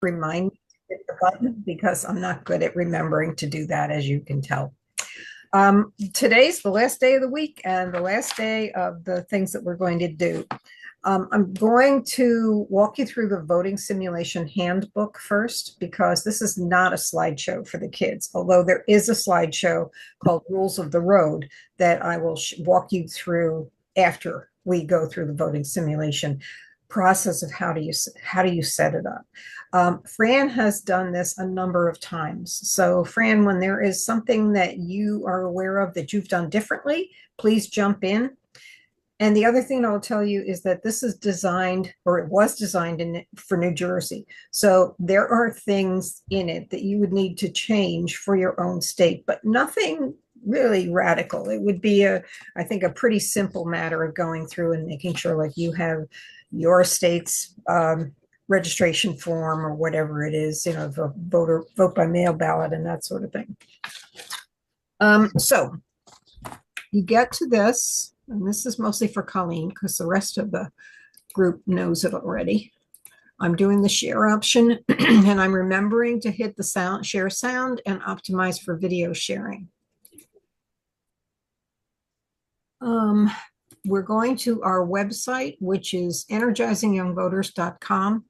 remind me to hit the button because I'm not good at remembering to do that, as you can tell. Today's the last day of the week and the last day of the things that we're going to do. I'm going to walk you through the voting simulation handbook first because this is not a slideshow for the kids, although there is a slideshow called Rules of the Road that I will walk you through after we go through the voting simulation process of how do you set it up. Fran has done this a number of times. So Fran, when there is something that you are aware of that you've done differently, please jump in. And the other thing I'll tell you is that this is designed, or it was designed for New Jersey. So there are things in it that you would need to change for your own state, but nothing really radical. It would be I think, a pretty simple matter of going through and making sure like you have your state's registration form or whatever it is, the vote by mail ballot and that sort of thing. So you get to this, and this is mostly for Colleen because the rest of the group knows it already. I'm doing the share option and I'm remembering to hit the share sound and optimize for video sharing. We're going to our website, which is energizingyoungvoters.com,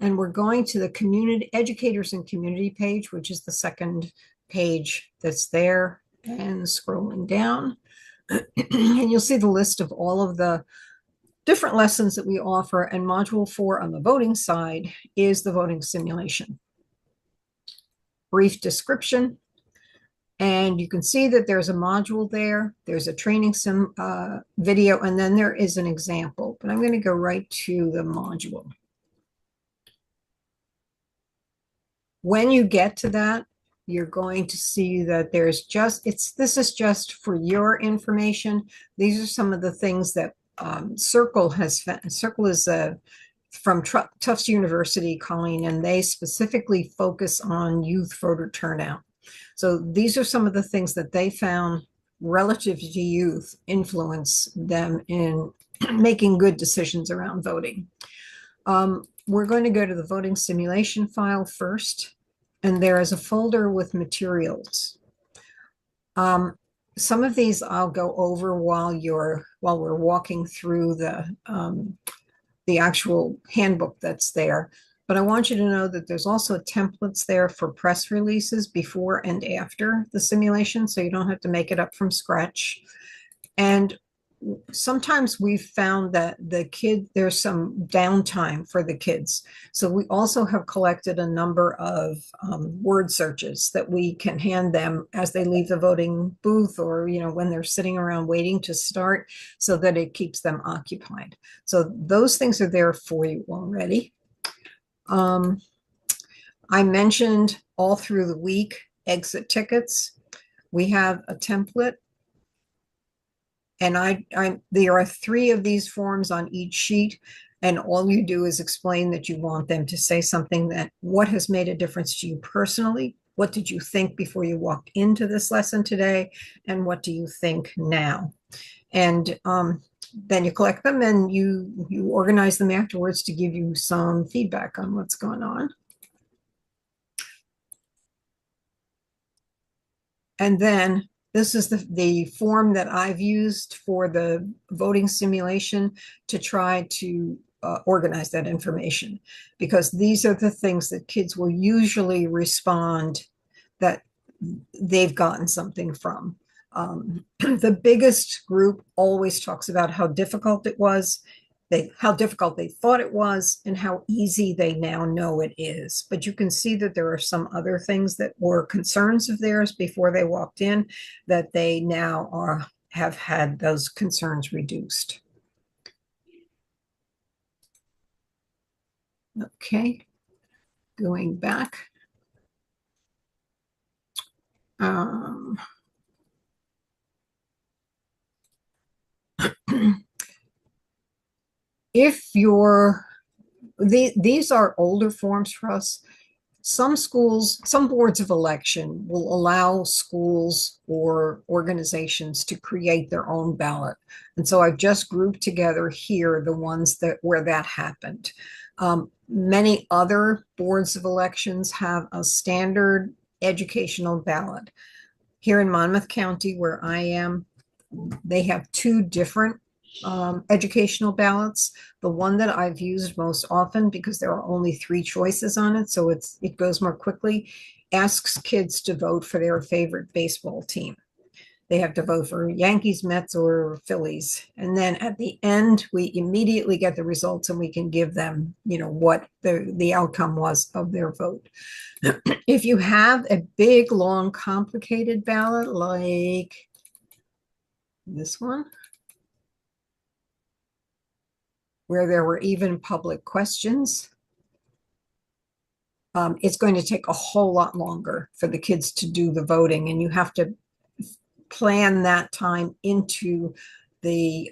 and we're going to the community educators and community page, which is the second page that's there, and scrolling down. And you'll see the list of all of the different lessons that we offer, and module 4 on the voting side is the voting simulation. Brief description. And you can see that there's a module there. There's a training sim video, and then there is an example. But I'm going to go right to the module. When you get to that, you're going to see that there's this is just for your information. These are some of the things that Circle has found. Circle is from Tufts University, Colleen, and they specifically focus on youth voter turnout. So these are some of the things that they found relative to youth influence them in making good decisions around voting. We're going to go to the voting simulation file first, and there is a folder with materials. Some of these I'll go over while we're walking through the actual handbook that's there. But I want you to know that there's also templates there for press releases before and after the simulation, so you don't have to make it up from scratch. And sometimes we've found that there's some downtime for the kids. So we also have collected a number of word searches that we can hand them as they leave the voting booth, or when they're sitting around waiting to start, so that it keeps them occupied. So those things are there for you already. I mentioned all through the week exit tickets. We have a template, and there are 3 of these forms on each sheet, and all you do is explain that you want them to say something what has made a difference to you personally, what did you think before you walked into this lesson today, and what do you think now? And then you collect them and you organize them afterwards to give you some feedback on what's going on. And then this is the form that I've used for the voting simulation to try to organize that information, because these are the things that kids will usually respond that they've gotten something from. The biggest group always talks about how difficult it was, how difficult they thought it was, and how easy they now know it is. But you can see that there are some other things that were concerns of theirs before they walked in that they now have had those concerns reduced. Okay, going back. If these are older forms for us, some boards of election will allow schools or organizations to create their own ballot. And so I've just grouped together here the ones where that happened. Many other boards of elections have a standard educational ballot. Here in Monmouth County, where I am, they have two different educational ballots. The one that I've used most often, because there are only three choices on it, so it goes more quickly, asks kids to vote for their favorite baseball team. They have to vote for Yankees, Mets, or Phillies. And then at the end, we immediately get the results and we can give them, what the outcome was of their vote. If you have a big, long, complicated ballot like this one, where there were even public questions, it's going to take a whole lot longer for the kids to do the voting, and you have to plan that time into the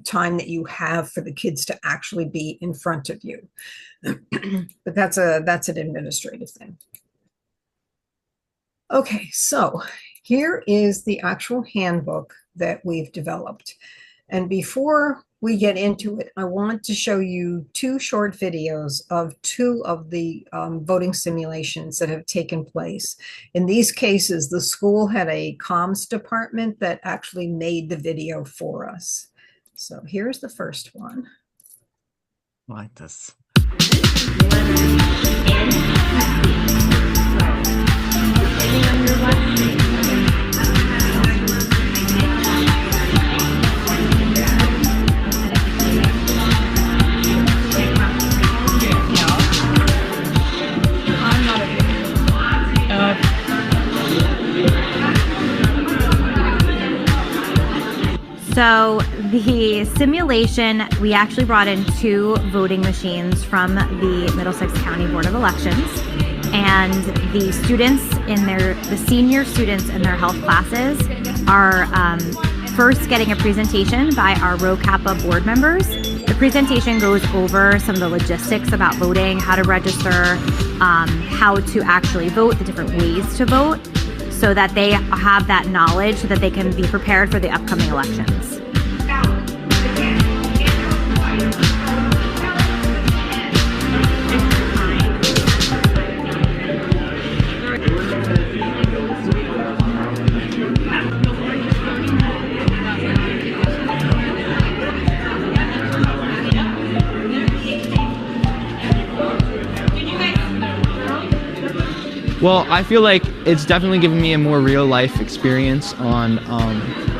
time that you have for the kids to actually be in front of you. But that's an administrative thing. Okay, so here is the actual handbook that we've developed. And before we get into it, I want to show you two short videos of two of the voting simulations that have taken place. In these cases, the school had a comms department that actually made the video for us. So here's the first one. Like this. So the simulation, we actually brought in two voting machines from the Middlesex County Board of Elections, and the students the senior students in their health classes are first getting a presentation by our Rho Kappa board members. The presentation goes over some of the logistics about voting, how to register, how to actually vote, the different ways to vote, so that they have that knowledge so that they can be prepared for the upcoming elections. Well, I feel like it's definitely given me a more real life experience on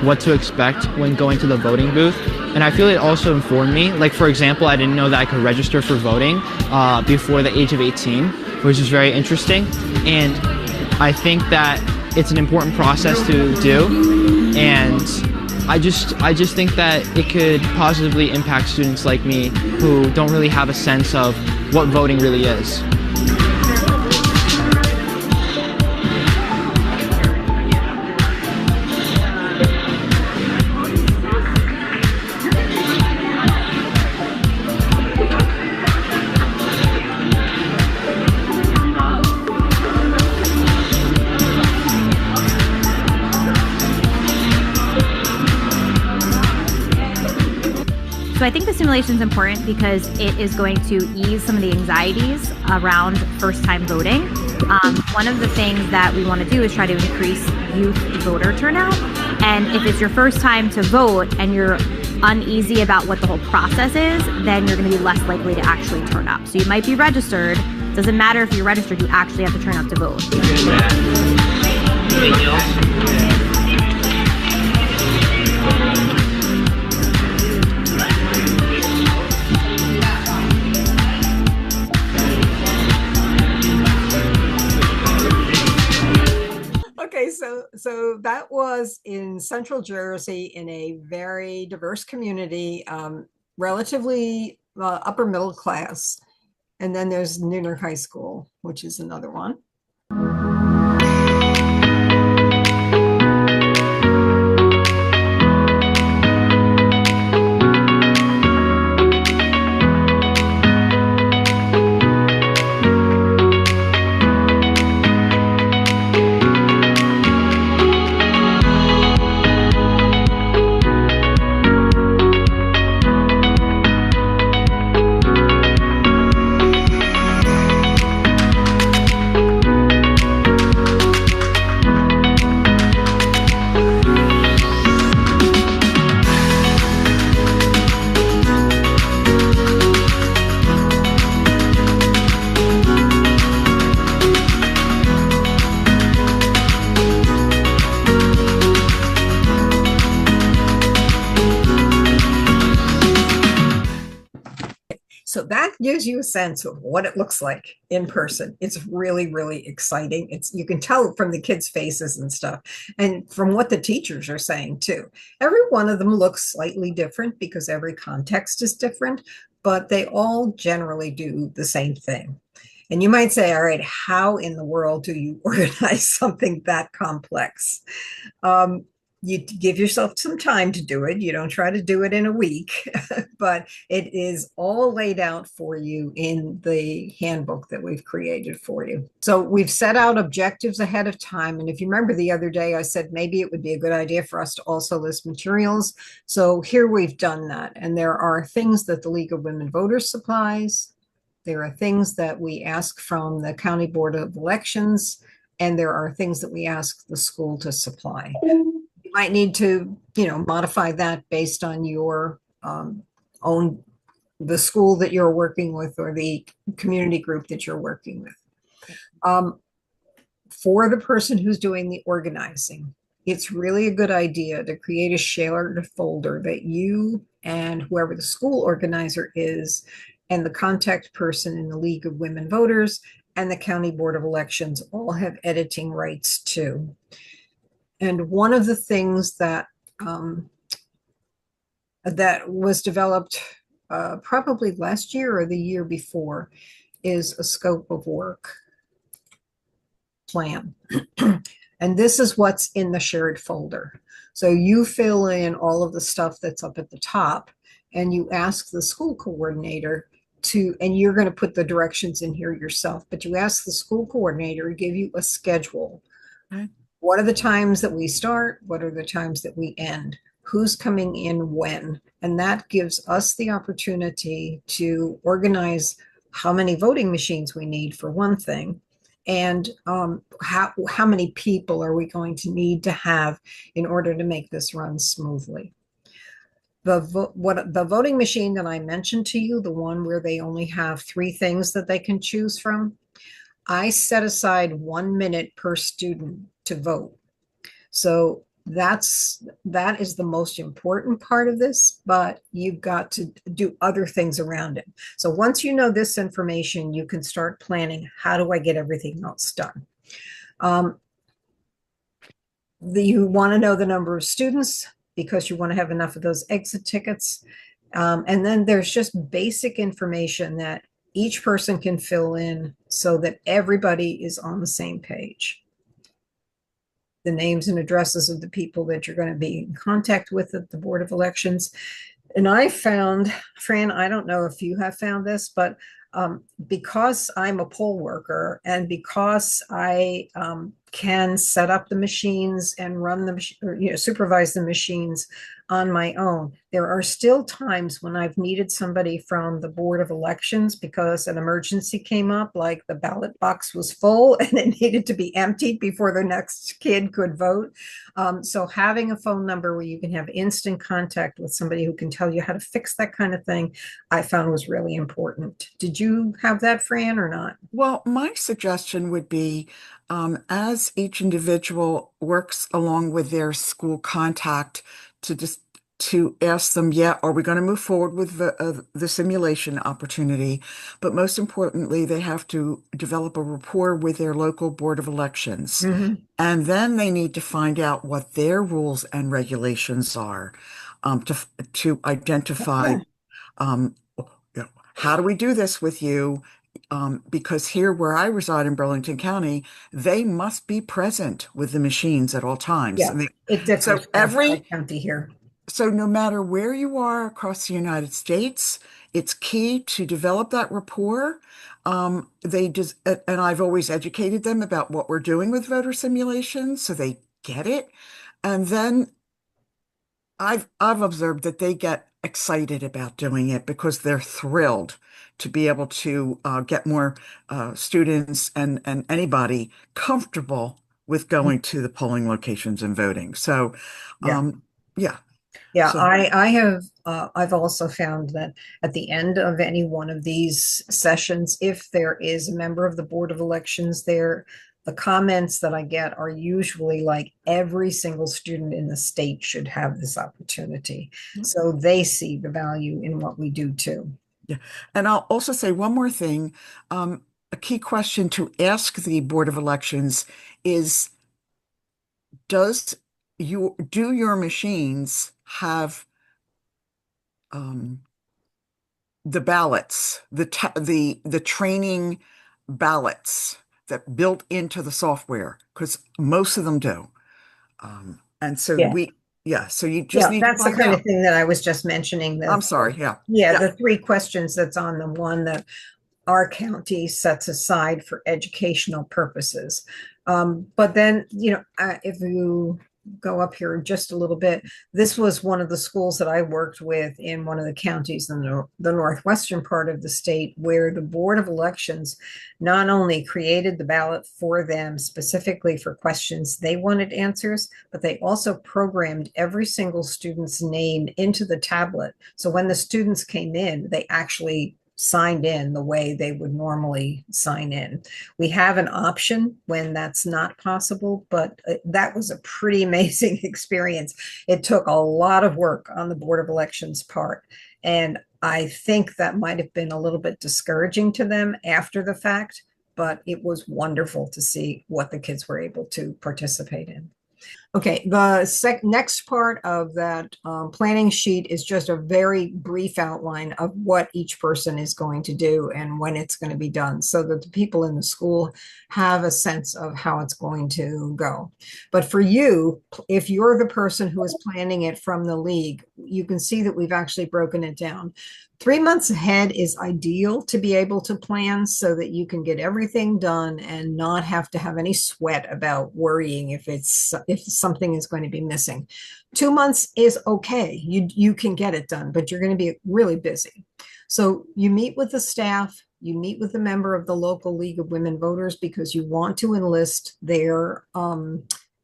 what to expect when going to the voting booth. And I feel it also informed me. Like, for example, I didn't know that I could register for voting before the age of 18, which is very interesting. And I think that it's an important process to do. And I just think that it could positively impact students like me who don't really have a sense of what voting really is. So I think the simulation is important because it is going to ease some of the anxieties around first-time voting. One of the things that we want to do is try to increase youth voter turnout. And if it's your first time to vote and you're uneasy about what the whole process is, then you're going to be less likely to actually turn up. So you might be registered. Doesn't matter if you're registered, you actually have to turn up to vote. Okay, so that was in Central Jersey in a very diverse community, relatively upper middle class. And then there's Newark High School, which is another one. gives you a sense of what it looks like in person. It's really, really exciting. You can tell from the kids' faces and stuff, and from what the teachers are saying too. Every one of them looks slightly different because every context is different, but they all generally do the same thing. And you might say, all right, how in the world do you organize something that complex? You give yourself some time to do it. You don't try to do it in a week, but it is all laid out for you in the handbook that we've created for you. So we've set out objectives ahead of time. And if you remember the other day, I said maybe it would be a good idea for us to also list materials. So here we've done that. And there are things that the League of Women Voters supplies. There are things that we ask from the County Board of Elections, and there are things that we ask the school to supply. You might need to, modify that based on your own, the school that you're working with or the community group that you're working with. For the person who's doing the organizing, it's really a good idea to create a shared folder that you and whoever the school organizer is and the contact person in the League of Women Voters and the County Board of Elections all have editing rights to. And one of the things that that was developed probably last year or the year before is a scope of work plan. And this is what's in the shared folder. So you fill in all of the stuff that's up at the top and you ask the school coordinator and you're going to put the directions in here yourself, but you ask the school coordinator to give you a schedule. Okay. What are the times that we start? What are the times that we end? Who's coming in when? And that gives us the opportunity to organize how many voting machines we need for one thing, and how many people are we going to need to have in order to make this run smoothly. The voting machine that I mentioned to you, the one where they only have 3 things that they can choose from, I set aside 1 minute per student to vote. So that is the most important part of this, but you've got to do other things around it. So once you know this information, you can start planning, how do I get everything else done? You want to know the number of students because you want to have enough of those exit tickets. And then there's just basic information that each person can fill in so that everybody is on the same page. The names and addresses of the people that you're going to be in contact with at the Board of Elections. And I found, Fran, I don't know if you have found this, but because I'm a poll worker and because I can set up the machines and run the, supervise the machines on my own, there are still times when I've needed somebody from the Board of Elections because an emergency came up, like the ballot box was full and it needed to be emptied before the next kid could vote. So having a phone number where you can have instant contact with somebody who can tell you how to fix that kind of thing, I found was really important. Did you have that, Fran, or not? Well, my suggestion would be as each individual works along with their school contact to ask them, are we going to move forward with the simulation opportunity? But most importantly, they have to develop a rapport with their local Board of Elections. Mm-hmm. And then they need to find out what their rules and regulations are to identify, how do we do this with you? Because here where I reside in Burlington County, they must be present with the machines at all times. Yeah, it differs so every county here. So no matter where you are across the United States, it's key to develop that rapport. And I've always educated them about what we're doing with voter simulation, so they get it. And then I've observed that they get excited about doing it because they're thrilled to be able to get more students and anybody comfortable with going to the polling locations and voting. So, Yeah, so, I've also found that at the end of any one of these sessions, if there is a member of the Board of Elections there, the comments that I get are usually like, every single student in the state should have this opportunity. Mm-hmm. So they see the value in what we do too. Yeah. And I'll also say one more thing. A key question to ask the Board of Elections is, does do your machines have um, the ballots, the training ballots that built into the software? Because most of them do. And so Yeah. yeah, so you just Yeah, need to that's the find kind of out. thing that I was just mentioning. I'm sorry. Yeah. Yeah, Yeah. the three questions that's on the one that our county sets aside for educational purposes. But then, if you go up here just a little bit, this was one of the schools that I worked with in one of the counties in the northwestern part of the state, where the Board of Elections not only created the ballot for them specifically for questions they wanted answers, but they also programmed every single student's name into the tablet. So when the students came in, they actually signed in the way they would normally sign in. We have an option when that's not possible, but that was a pretty amazing experience. It took a lot of work on the Board of Elections part. And I think that might have been a little bit discouraging to them after the fact, but it was wonderful to see what the kids were able to participate in. Okay, the next part of that planning sheet is just a very brief outline of what each person is going to do and when it's going to be done, so that the people in the school have a sense of how it's going to go. But for you, if you're the person who is planning it from the league, you can see that we've actually broken it down. 3 months ahead is ideal to be able to plan so that you can get everything done and not have to have any sweat about worrying if something is going to be missing. 2 months is okay. You can get it done, but you're going to be really busy. So you meet with the staff, you meet with a member of the local League of Women Voters because you want to enlist they're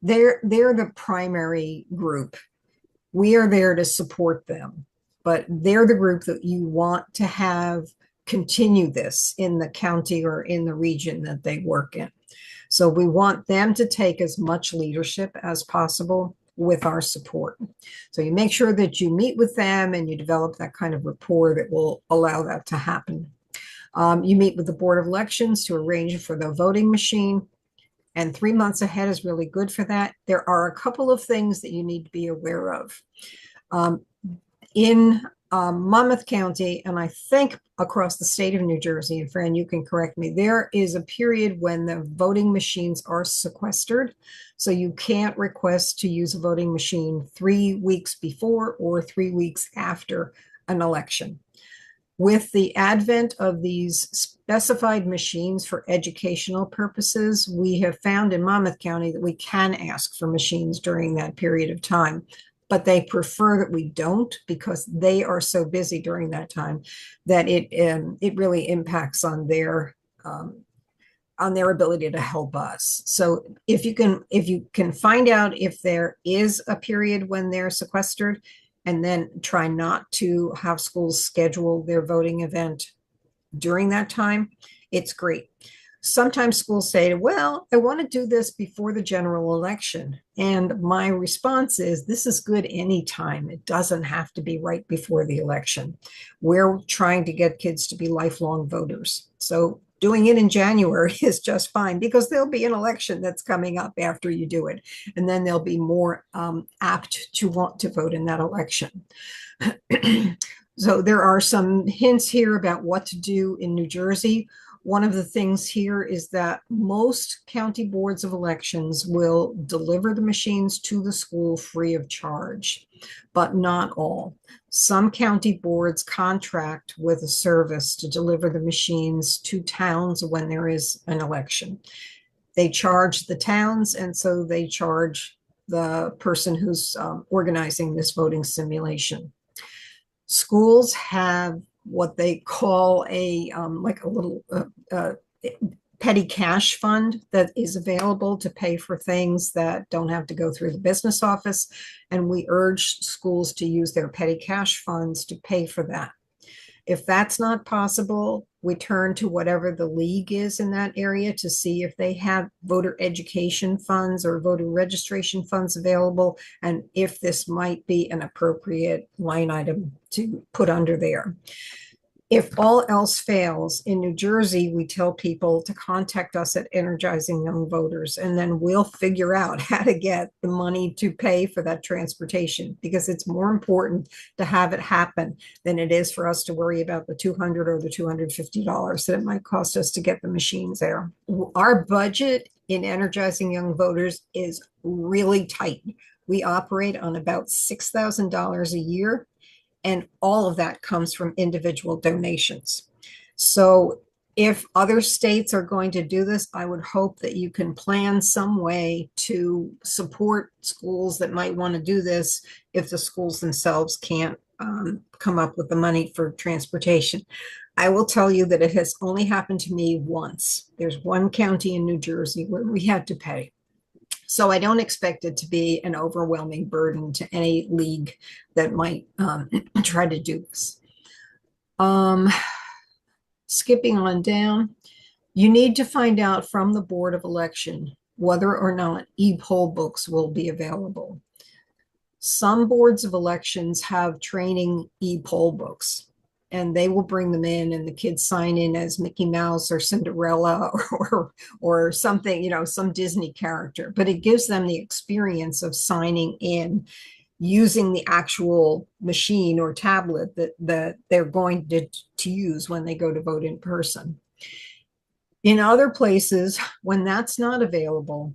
the primary group. We are there to support them, but they're the group that you want to have continue this in the county or in the region that they work in. So we want them to take as much leadership as possible with our support. So you make sure that you meet with them and you develop that kind of rapport that will allow that to happen. You meet with the Board of Elections to arrange for the voting machine, and 3 months ahead is really good for that. There are a couple of things that you need to be aware of. In Monmouth County, and I think across the state of New Jersey, and Fran, you can correct me, there is a period when the voting machines are sequestered. So you can't request to use a voting machine 3 weeks before or 3 weeks after an election. With the advent of these specified machines for educational purposes, we have found in Monmouth County that we can ask for machines during that period of time, but they prefer that we don't because they are so busy during that time that it really impacts on their ability to help us. So if you can find out if there is a period when they're sequestered, and then try not to have schools schedule their voting event during that time, it's great. Sometimes schools say, well, I want to do this before the general election. And my response is, this is good anytime. It doesn't have to be right before the election. We're trying to get kids to be lifelong voters. So doing it in January is just fine because there'll be an election that's coming up after you do it. And then they'll be more apt to want to vote in that election. So there are some hints here about what to do in New Jersey. One of the things here is that most county boards of elections will deliver the machines to the school free of charge, but not all. Some county boards contract with a service to deliver the machines to towns when there is an election. They charge the towns, and so they charge the person who's organizing this voting simulation. Schools have what they call a little petty cash fund that is available to pay for things that don't have to go through the business office. And we urge schools to use their petty cash funds to pay for that. If that's not possible, we turn to whatever the league is in that area to see if they have voter education funds or voter registration funds available, and if this might be an appropriate line item to put under there. If all else fails, in New Jersey, we tell people to contact us at Energizing Young Voters, and then we'll figure out how to get the money to pay for that transportation, because it's more important to have it happen than it is for us to worry about the $200 or the $250 that it might cost us to get the machines there. Our budget in Energizing Young Voters is really tight. We operate on about $6,000 a year, and all of that comes from individual donations. So if other states are going to do this, I would hope that you can plan some way to support schools that might want to do this if the schools themselves can't come up with the money for transportation. I will tell you that it has only happened to me once. There's one county in New Jersey where we had to pay. So I don't expect it to be an overwhelming burden to any league that might try to do this. Skipping on down, you need to find out from the Board of Election whether or not e-poll books will be available. Some boards of elections have training e-poll books, and they will bring them in, and the kids sign in as Mickey Mouse or Cinderella or something, you know, some Disney character. But it gives them the experience of signing in using the actual machine or tablet that they're going to use when they go to vote in person. In other places, when that's not available,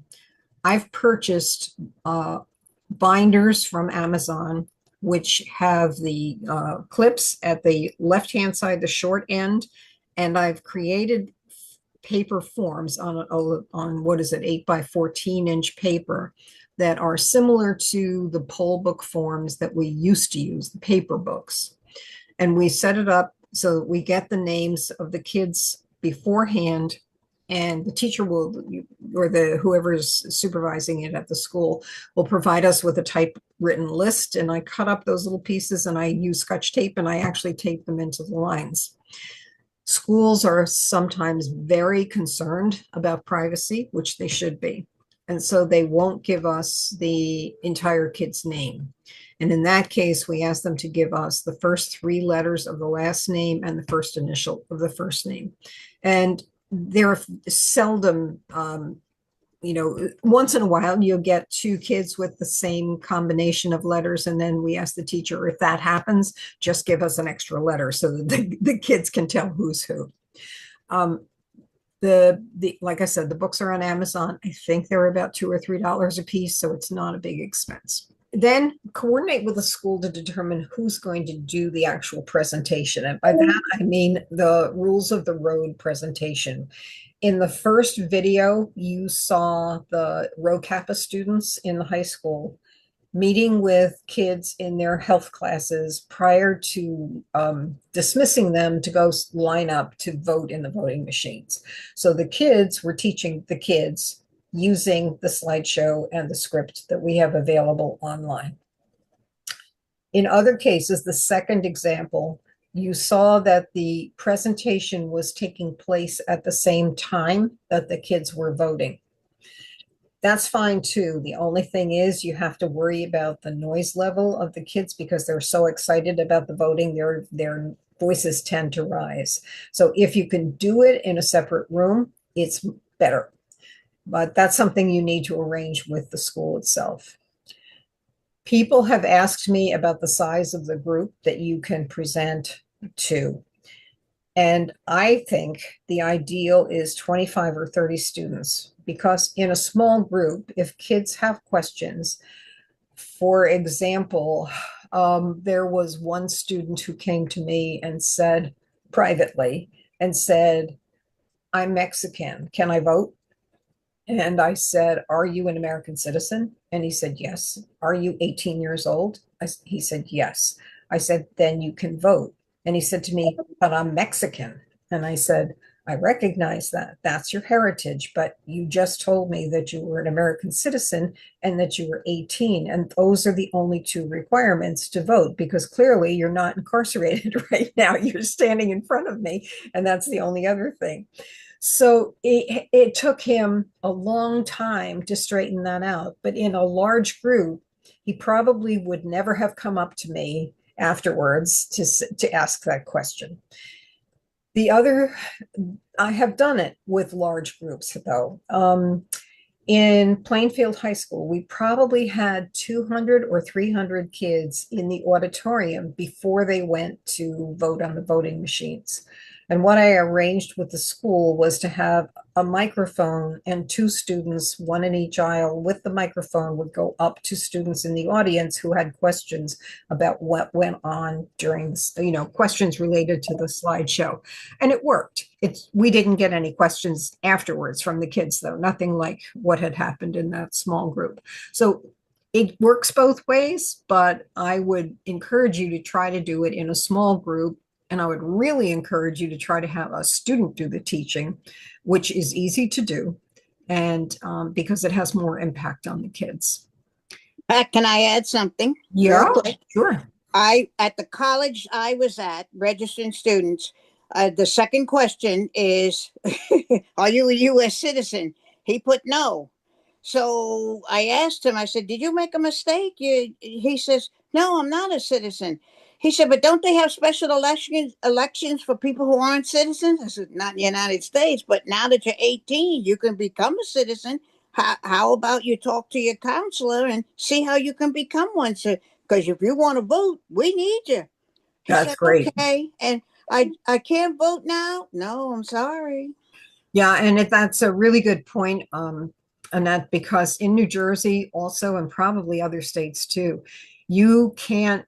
I've purchased binders from Amazon, which have the clips at the left-hand side, the short end, and I've created paper forms on what is it, 8x14-inch paper that are similar to the poll book forms that we used to use, the paper books. And we set it up so that we get the names of the kids beforehand, and the teacher will, or whoever's supervising it at the school, will provide us with a typewritten list. And I cut up those little pieces and I use Scotch tape and I actually tape them into the lines. Schools are sometimes very concerned about privacy, which they should be. And so they won't give us the entire kid's name. And in that case, we ask them to give us the first 3 letters of the last name and the first initial of the first name. And they're seldom, you know, once in a while you'll get 2 kids with the same combination of letters, and then we ask the teacher, if that happens, just give us an extra letter so that the kids can tell who's who. Like I said, the books are on Amazon. I think they're about $2 or $3 a piece, so it's not a big expense. Then coordinate with the school to determine who's going to do the actual presentation. And by that, I mean the rules of the road presentation. In the first video, you saw the Rho Kappa students in the high school meeting with kids in their health classes prior to dismissing them to go line up to vote in the voting machines. So the kids were teaching the kids using the slideshow and the script that we have available online. In other cases, the second example, you saw that the presentation was taking place at the same time that the kids were voting. That's fine too. The only thing is you have to worry about the noise level of the kids because they're so excited about the voting, their voices tend to rise. So if you can do it in a separate room, it's better. But that's something you need to arrange with the school itself. People have asked me about the size of the group that you can present to. And I think the ideal is 25 or 30 students, because in a small group, if kids have questions, for example, there was one student who came to me and said privately, I'm Mexican, can I vote? And I said, are you an American citizen? And he said, yes. Are you 18 years old? He said, yes. I said, then you can vote. And he said to me, but I'm Mexican. And I said, I recognize that. That's your heritage. But you just told me that you were an American citizen and that you were 18. And those are the only 2 requirements to vote, because clearly you're not incarcerated right now. You're standing in front of me. And that's the only other thing. So it took him a long time to straighten that out. But in a large group, he probably would never have come up to me afterwards to ask that question. The other, I have done it with large groups though. In Plainfield High School, we probably had 200 or 300 kids in the auditorium before they went to vote on the voting machines. And what I arranged with the school was to have a microphone, and two students, one in each aisle with the microphone, would go up to students in the audience who had questions about what went on during, questions related to the slideshow. And it worked. We didn't get any questions afterwards from the kids, though, nothing like what had happened in that small group. So it works both ways, but I would encourage you to try to do it in a small group. And I would really encourage you to try to have a student do the teaching, which is easy to do, and because it has more impact on the kids. Pat, can I add something? Yeah, Real quick? sure. At the college I was at, registering students, the second question is, are you a U.S. citizen? He put no. So I asked him, I said, did you make a mistake? He says, no, I'm not a citizen. He said, but don't they have special elections for people who aren't citizens? I said, not in the United States, but now that you're 18, you can become a citizen. How about you talk to your counselor and see how you can become one? So, because if you want to vote, we need you. He That's said, great. okay. And I can't vote now. No, I'm sorry. Yeah, and that's a really good point, Annette, because in New Jersey also, and probably other states too, you can't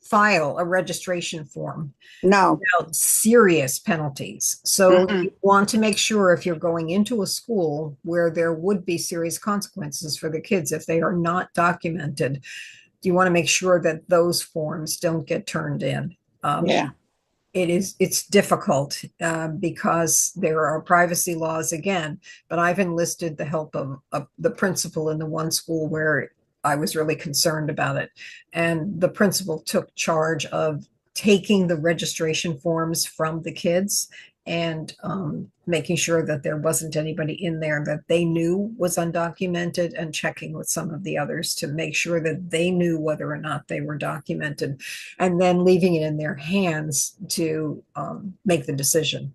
file a registration form No. without serious penalties. So Mm-mm. you want to make sure, if you're going into a school where there would be serious consequences for the kids if they are not documented, you want to make sure that those forms don't get turned in. Yeah. It's difficult because there are privacy laws again, but I've enlisted the help of the principal in the one school where I was really concerned about it. And the principal took charge of taking the registration forms from the kids and making sure that there wasn't anybody in there that they knew was undocumented, and checking with some of the others to make sure that they knew whether or not they were documented, and then leaving it in their hands to make the decision,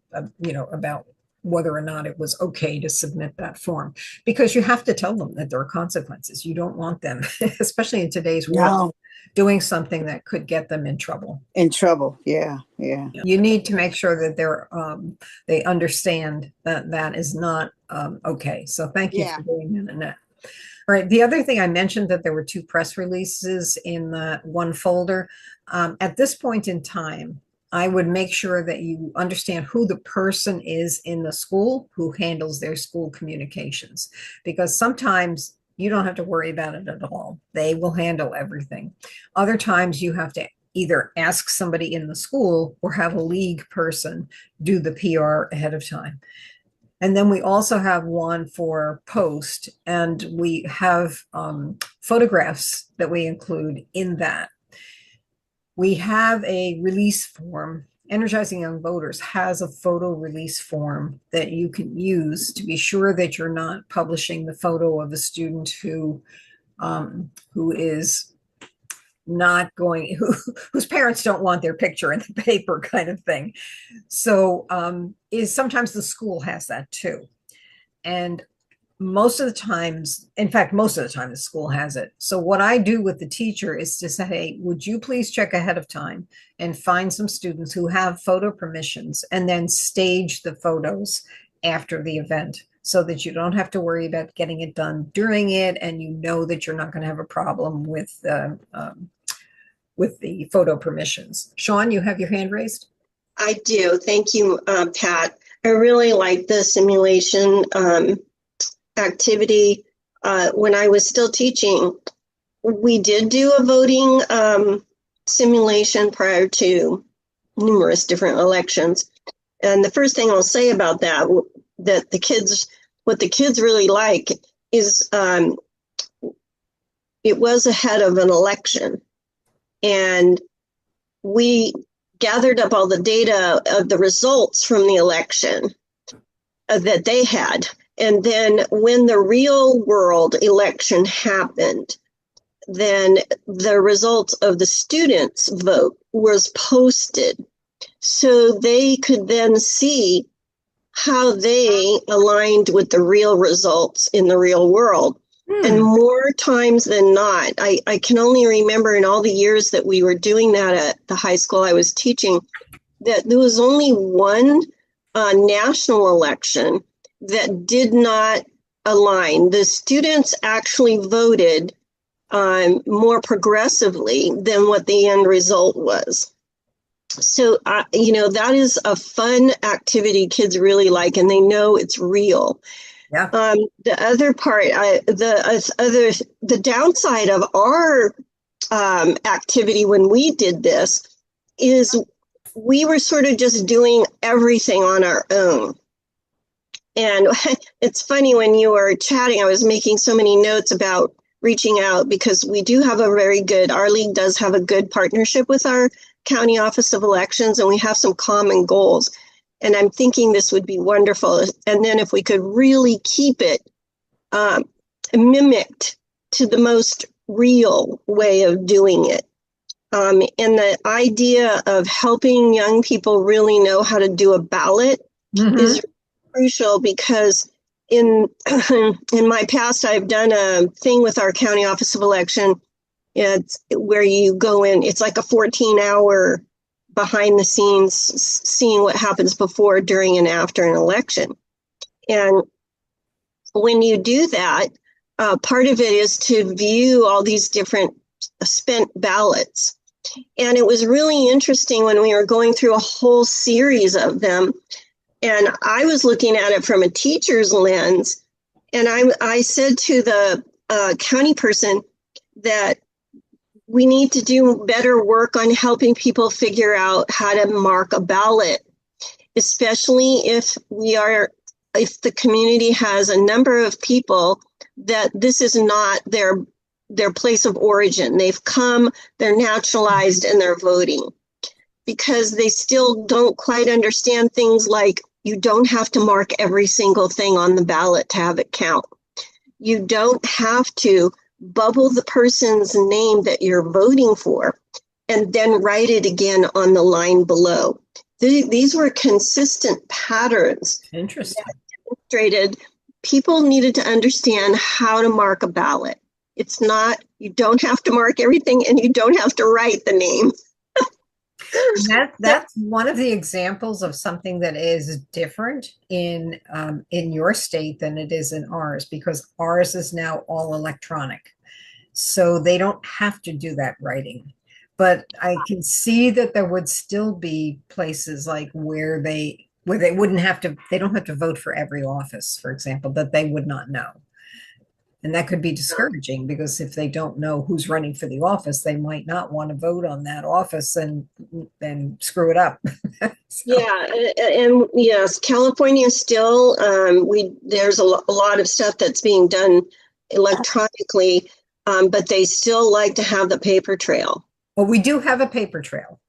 about whether or not it was okay to submit that form, because you have to tell them that there are consequences. You don't want them, especially in today's world, doing something that could get them in trouble. In trouble. Yeah. You need to make sure that they understand that that is not okay. So thank you for doing that, Annette. All right. The other thing I mentioned, that there were 2 press releases in the one folder. At this point in time, I would make sure that you understand who the person is in the school who handles their school communications, because sometimes you don't have to worry about it at all. They will handle everything. Other times you have to either ask somebody in the school or have a league person do the PR ahead of time. And then we also have one for post, and we have photographs that we include in that. We have a release form. Energizing Young Voters has a photo release form that you can use to be sure that you're not publishing the photo of a student who is not going, whose parents don't want their picture in the paper, kind of thing. So sometimes the school has that too. And most of the times, in fact, most of the time the school has it. So what I do with the teacher is to say, hey, would you please check ahead of time and find some students who have photo permissions, and then stage the photos after the event, so that you don't have to worry about getting it done during it, and you know that you're not going to have a problem with the photo permissions. Sean, you have your hand raised? I do. Thank you, Pat. I really like the simulation activity. When I was still teaching, we did do a voting simulation prior to numerous different elections. And the first thing I'll say about that what the kids really like is it was ahead of an election. And we gathered up all the data of the results from the election that they had. And then when the real world election happened, then the results of the students' vote was posted. So they could then see how they aligned with the real results in the real world. And more times than not, I can only remember in all the years that we were doing that at the high school I was teaching, that there was only one national election that did not align. The students actually voted more progressively than what the end result was. So, that is a fun activity kids really like, and they know it's real. Yeah. The other part, the downside of our activity when we did this is we were sort of just doing everything on our own. And it's funny, when you were chatting, I was making so many notes about reaching out, because we do have our league does have a good partnership with our County Office of Elections, and we have some common goals. And I'm thinking this would be wonderful. And then if we could really keep it mimicked to the most real way of doing it. And the idea of helping young people really know how to do a ballot is crucial, because in my past, I've done a thing with our County Office of Election. It's where you go in, it's like a 14-hour behind the scenes, seeing what happens before, during, and after an election. And when you do that, part of it is to view all these different spent ballots. And it was really interesting when we were going through a whole series of them. And I was looking at it from a teacher's lens. And I said to the county person that we need to do better work on helping people figure out how to mark a ballot, especially if the community has a number of people that this is not their place of origin. They've come, they're naturalized, and they're voting, because they still don't quite understand things like you don't have to mark every single thing on the ballot to have it count. You don't have to bubble the person's name that you're voting for and then write it again on the line below. These were consistent patterns. Interesting. That demonstrated people needed to understand how to mark a ballot. It's not, you don't have to mark everything, and you don't have to write the name. That's one of the examples of something that is different in your state than it is in ours, because ours is now all electronic. So they don't have to do that writing. But I can see that there would still be places like where they wouldn't have to, they don't have to vote for every office, for example, that they would not know. And that could be discouraging, because if they don't know who's running for the office, they might not want to vote on that office and screw it up. Yeah, and yes, California still, there's a lot of stuff that's being done electronically, but they still like to have the paper trail. Well, we do have a paper trail.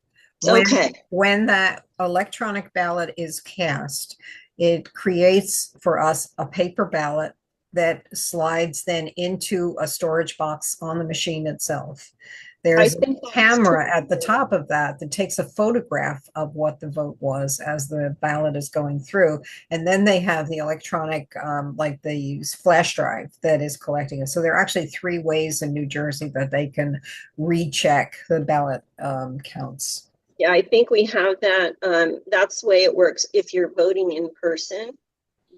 Okay. When that electronic ballot is cast, it creates for us a paper ballot that slides then into a storage box on the machine itself. There's a camera at the top of that takes a photograph of what the vote was as the ballot is going through. And then they have the electronic, like they use flash drive that is collecting it. So there are actually 3 ways in New Jersey that they can recheck the ballot counts. Yeah, I think we have that. That's the way it works if you're voting in person.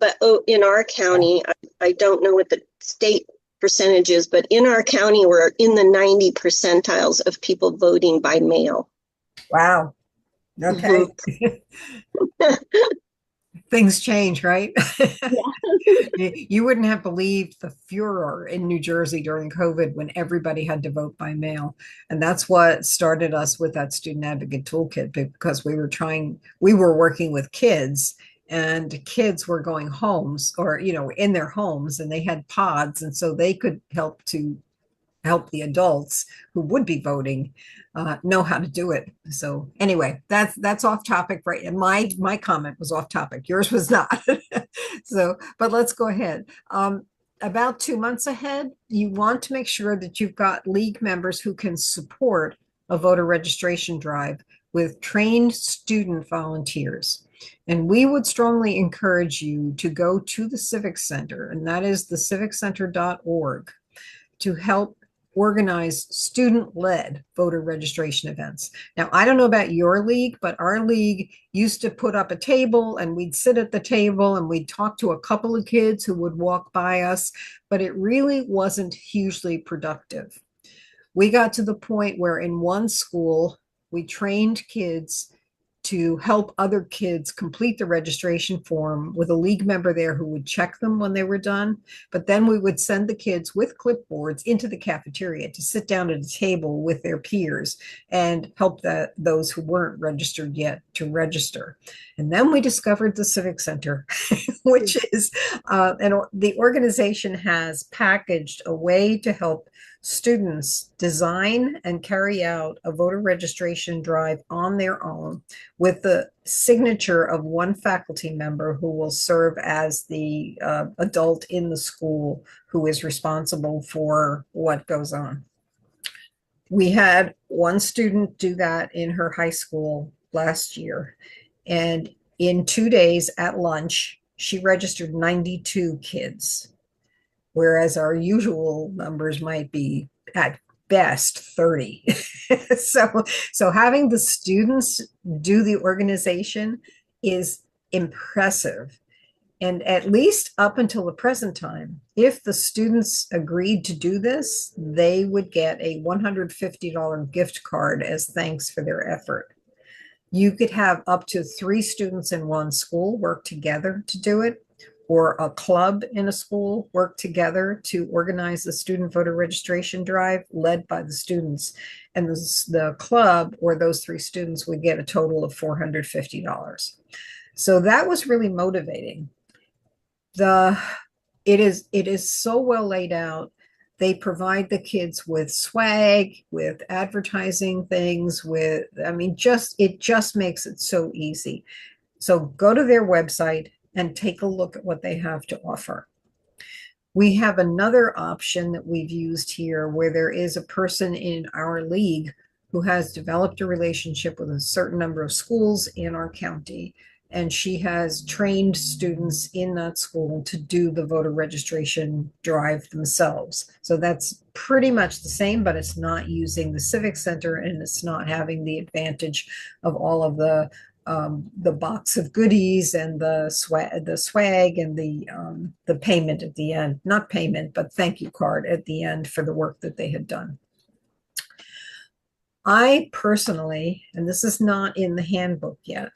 But in our county, I don't know what the state percentage is, but in our county, we're in the 90 percentiles of people voting by mail. Wow. Okay. Things change, right? Yeah. You wouldn't have believed the furor in New Jersey during COVID when everybody had to vote by mail. And that's what started us with that Student Advocate Toolkit, because we were working with kids. And kids were going homes, or, in their homes, and they had pods. And so they could help the adults who would be voting know how to do it. So anyway, that's off topic, right? And my comment was off topic. Yours was not. So, but let's go ahead. about 2 months ahead, you want to make sure that you've got league members who can support a voter registration drive with trained student volunteers. And we would strongly encourage you to go to the Civic Center, and that is theciviccenter.org, to help organize student-led voter registration events. Now, I don't know about your league, but our league used to put up a table and we'd sit at the table and we'd talk to a couple of kids who would walk by us, but it really wasn't hugely productive. We got to the point where in one school, we trained kids to help other kids complete the registration form with a league member there who would check them when they were done. But then we would send the kids with clipboards into the cafeteria to sit down at a table with their peers and help those who weren't registered yet to register. And then we discovered the Civic Center, which is, and the organization has packaged a way to help students design and carry out a voter registration drive on their own with the signature of one faculty member who will serve as the adult in the school who is responsible for what goes on. We had one student do that in her high school last year, and in 2 days at lunch, she registered 92 kids, whereas our usual numbers might be at best 30. So having the students do the organization is impressive. And at least up until the present time, if the students agreed to do this, they would get a $150 gift card as thanks for their effort. You could have up to 3 students in one school work together to do it, or a club in a school work together to organize the student voter registration drive led by the students. And the club or those 3 students would get a total of $450. So that was really motivating. It is so well laid out. They provide the kids with swag, with advertising things, it just makes it so easy. So go to their website and take a look at what they have to offer. We have another option that we've used here where there is a person in our league who has developed a relationship with a certain number of schools in our county, and she has trained students in that school to do the voter registration drive themselves. So that's pretty much the same, but it's not using the Civic Center and it's not having the advantage of all of the box of goodies and the swag and the payment at the end, not payment, but thank you card at the end for the work that they had done. I personally, and this is not in the handbook yet,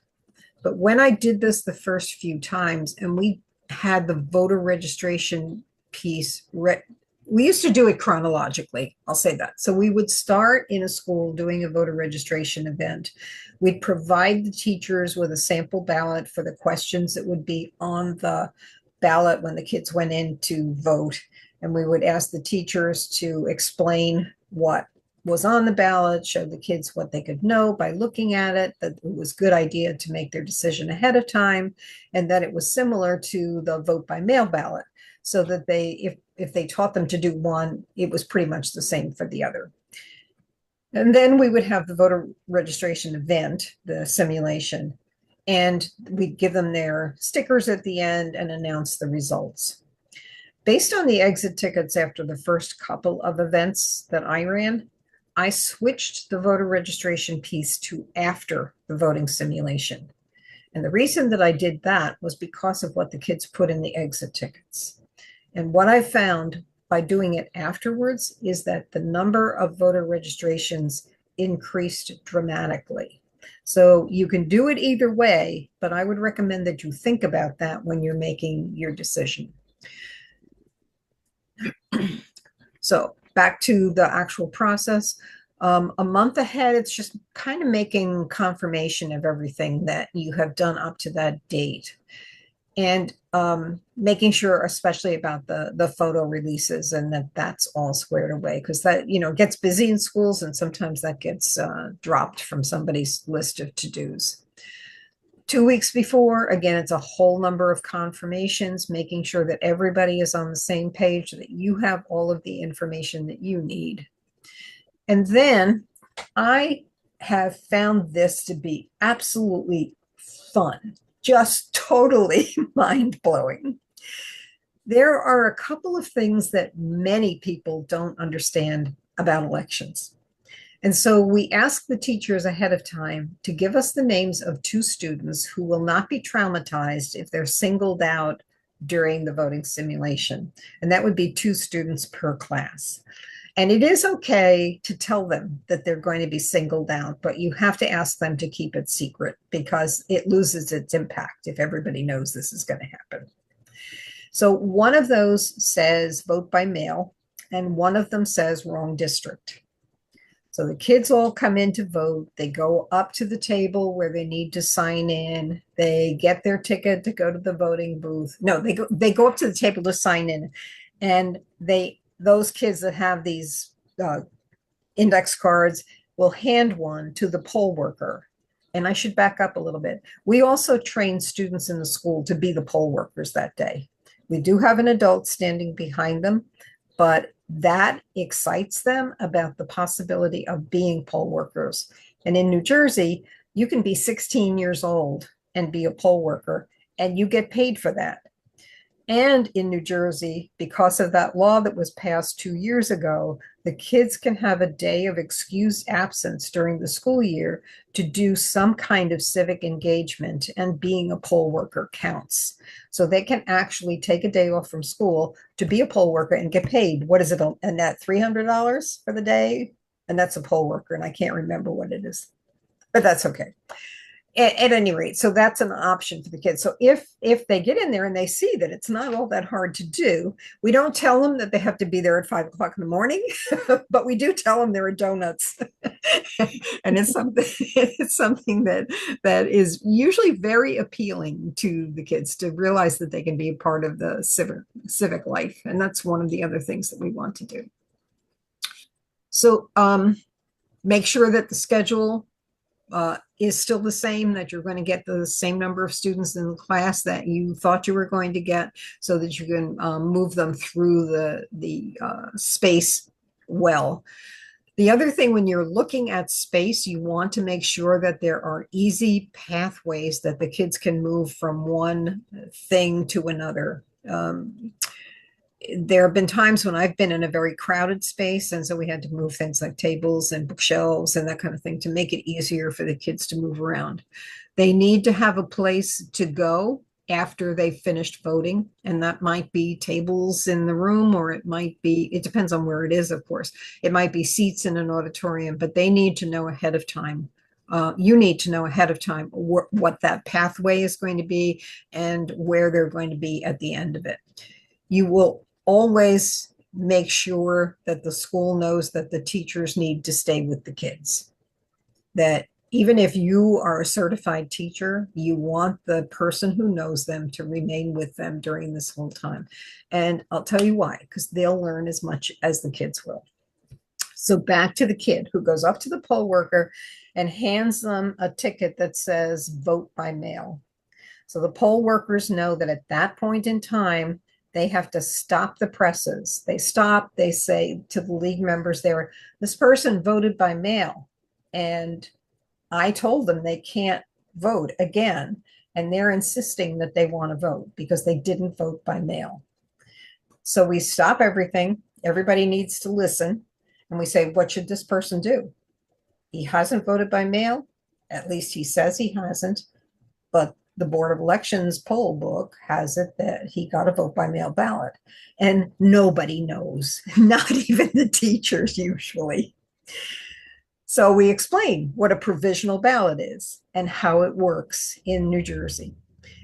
but when I did this the first few times and we had the voter registration piece, we used to do it chronologically, I'll say that. So we would start in a school doing a voter registration event. We'd provide the teachers with a sample ballot for the questions that would be on the ballot when the kids went in to vote. And we would ask the teachers to explain what was on the ballot, show the kids what they could know by looking at it, that it was a good idea to make their decision ahead of time, and that it was similar to the vote by mail ballot, so that if they taught them to do one, it was pretty much the same for the other. And then we would have the voter registration event, the simulation, and we'd give them their stickers at the end and announce the results. Based on the exit tickets after the first couple of events that I ran, I switched the voter registration piece to after the voting simulation. And the reason that I did that was because of what the kids put in the exit tickets. And what I found by doing it afterwards is that the number of voter registrations increased dramatically. So you can do it either way, but I would recommend that you think about that when you're making your decision. So back to the actual process. A month ahead, it's just kind of making confirmation of everything that you have done up to that date. And making sure, especially about the photo releases, and that's all squared away, because that, gets busy in schools and sometimes that gets dropped from somebody's list of to-dos. 2 weeks before, again, it's a whole number of confirmations, making sure that everybody is on the same page, that you have all of the information that you need. And then I have found this to be absolutely fun, just totally mind-blowing. There are a couple of things that many people don't understand about elections. And so we ask the teachers ahead of time to give us the names of 2 students who will not be traumatized if they're singled out during the voting simulation. And that would be 2 students per class. And it is okay to tell them that they're going to be singled out, but you have to ask them to keep it secret because it loses its impact if everybody knows this is going to happen. So one of those says vote by mail, and one of them says wrong district. So the kids all come in to vote. They go up to the table where they need to sign in. They get their ticket to go to the voting booth. No, they go up to the table to sign in, and those kids that have these index cards will hand one to the poll worker. And I should back up a little bit. We also train students in the school to be the poll workers that day. We do have an adult standing behind them, but that excites them about the possibility of being poll workers. And in New Jersey, you can be 16 years old and be a poll worker, and you get paid for that. And in New Jersey, because of that law that was passed 2 years ago, the kids can have a day of excused absence during the school year to do some kind of civic engagement, and being a poll worker counts. So they can actually take a day off from school to be a poll worker and get paid. What is it, a net $300 for the day? And that's a poll worker, and I can't remember what it is, but that's okay. At any rate, so that's an option for the kids. So if they get in there and they see that it's not all that hard to do, we don't tell them that they have to be there at 5 o'clock in the morning, but we do tell them there are donuts. And it's something that is usually very appealing to the kids, to realize that they can be a part of the civic life. And that's one of the other things that we want to do. So make sure that the schedule is still the same, that you're going to get the same number of students in the class that you thought you were going to get, so that you can move them through the space well. The other thing, when you're looking at space, you want to make sure that there are easy pathways that the kids can move from one thing to another. There have been times when I've been in a very crowded space, and so we had to move things like tables and bookshelves and that kind of thing to make it easier for the kids to move around. They need to have a place to go after they've finished voting, and that might be tables in the room, or it might be, it depends on where it is, of course. It might be seats in an auditorium, but they need to know ahead of time. You need to know ahead of time what that pathway is going to be and where they're going to be at the end of it. You will always make sure that the school knows that the teachers need to stay with the kids. That even if you are a certified teacher, you want the person who knows them to remain with them during this whole time. And I'll tell you why, because they'll learn as much as the kids will. So back to the kid who goes up to the poll worker and hands them a ticket that says vote by mail. So the poll workers know that at that point in time, they have to stop the presses. They stop, they say to the league members there, this person voted by mail. And I told them they can't vote again. And they're insisting that they want to vote because they didn't vote by mail. So we stop everything. Everybody needs to listen. And we say, what should this person do? He hasn't voted by mail. At least he says he hasn't. But the Board of Elections poll book has it that he got a vote by mail ballot, and nobody knows, not even the teachers usually. So we explain what a provisional ballot is and how it works in New Jersey.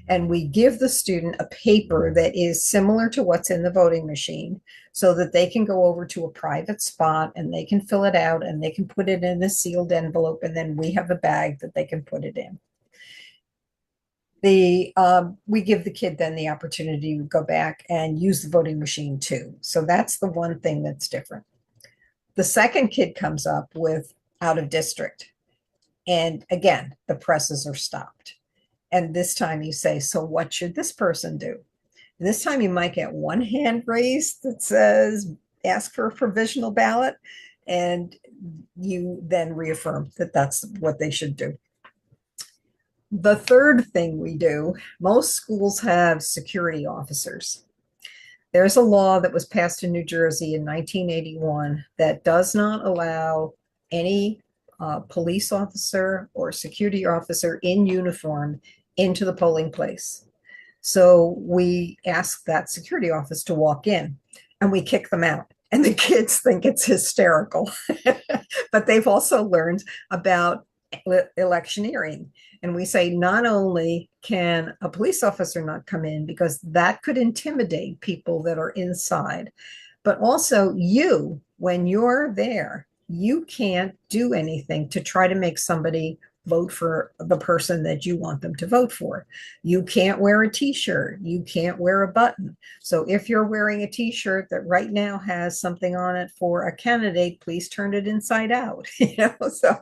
And we give the student a paper that is similar to what's in the voting machine, so that they can go over to a private spot and they can fill it out and they can put it in a sealed envelope, and then we have a bag that they can put it in. We give the kid then the opportunity to go back and use the voting machine too. So that's the one thing that's different. The second kid comes up with out of district. And again, the presses are stopped. And this time you say, so what should this person do? This time you might get one hand raised that says, ask for a provisional ballot, and you then reaffirm that that's what they should do. The third thing we do, most schools have security officers. There's a law that was passed in New Jersey in 1981 that does not allow any police officer or security officer in uniform into the polling place. So we ask that security office to walk in and we kick them out. And the kids think it's hysterical. But they've also learned about electioneering. And we say not only can a police officer not come in because that could intimidate people that are inside, but also you, when you're there, you can't do anything to try to make somebody vote for the person that you want them to vote for. You can't wear a t-shirt. You can't wear a button. So if you're wearing a t-shirt that right now has something on it for a candidate, please turn it inside out. So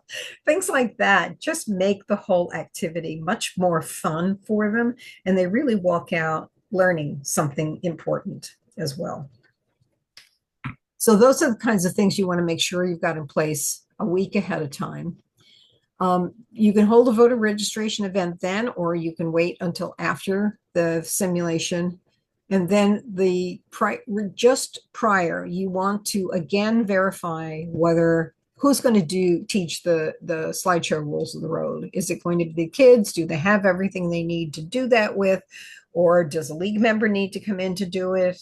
things like that just make the whole activity much more fun for them. And they really walk out learning something important as well. So those are the kinds of things you want to make sure you've got in place a week ahead of time. You can hold a voter registration event then, or you can wait until after the simulation. And then just prior, you want to again verify whether who's going to teach the slideshow rules of the road. Is it going to be the kids? Do they have everything they need to do that with? Or does a league member need to come in to do it?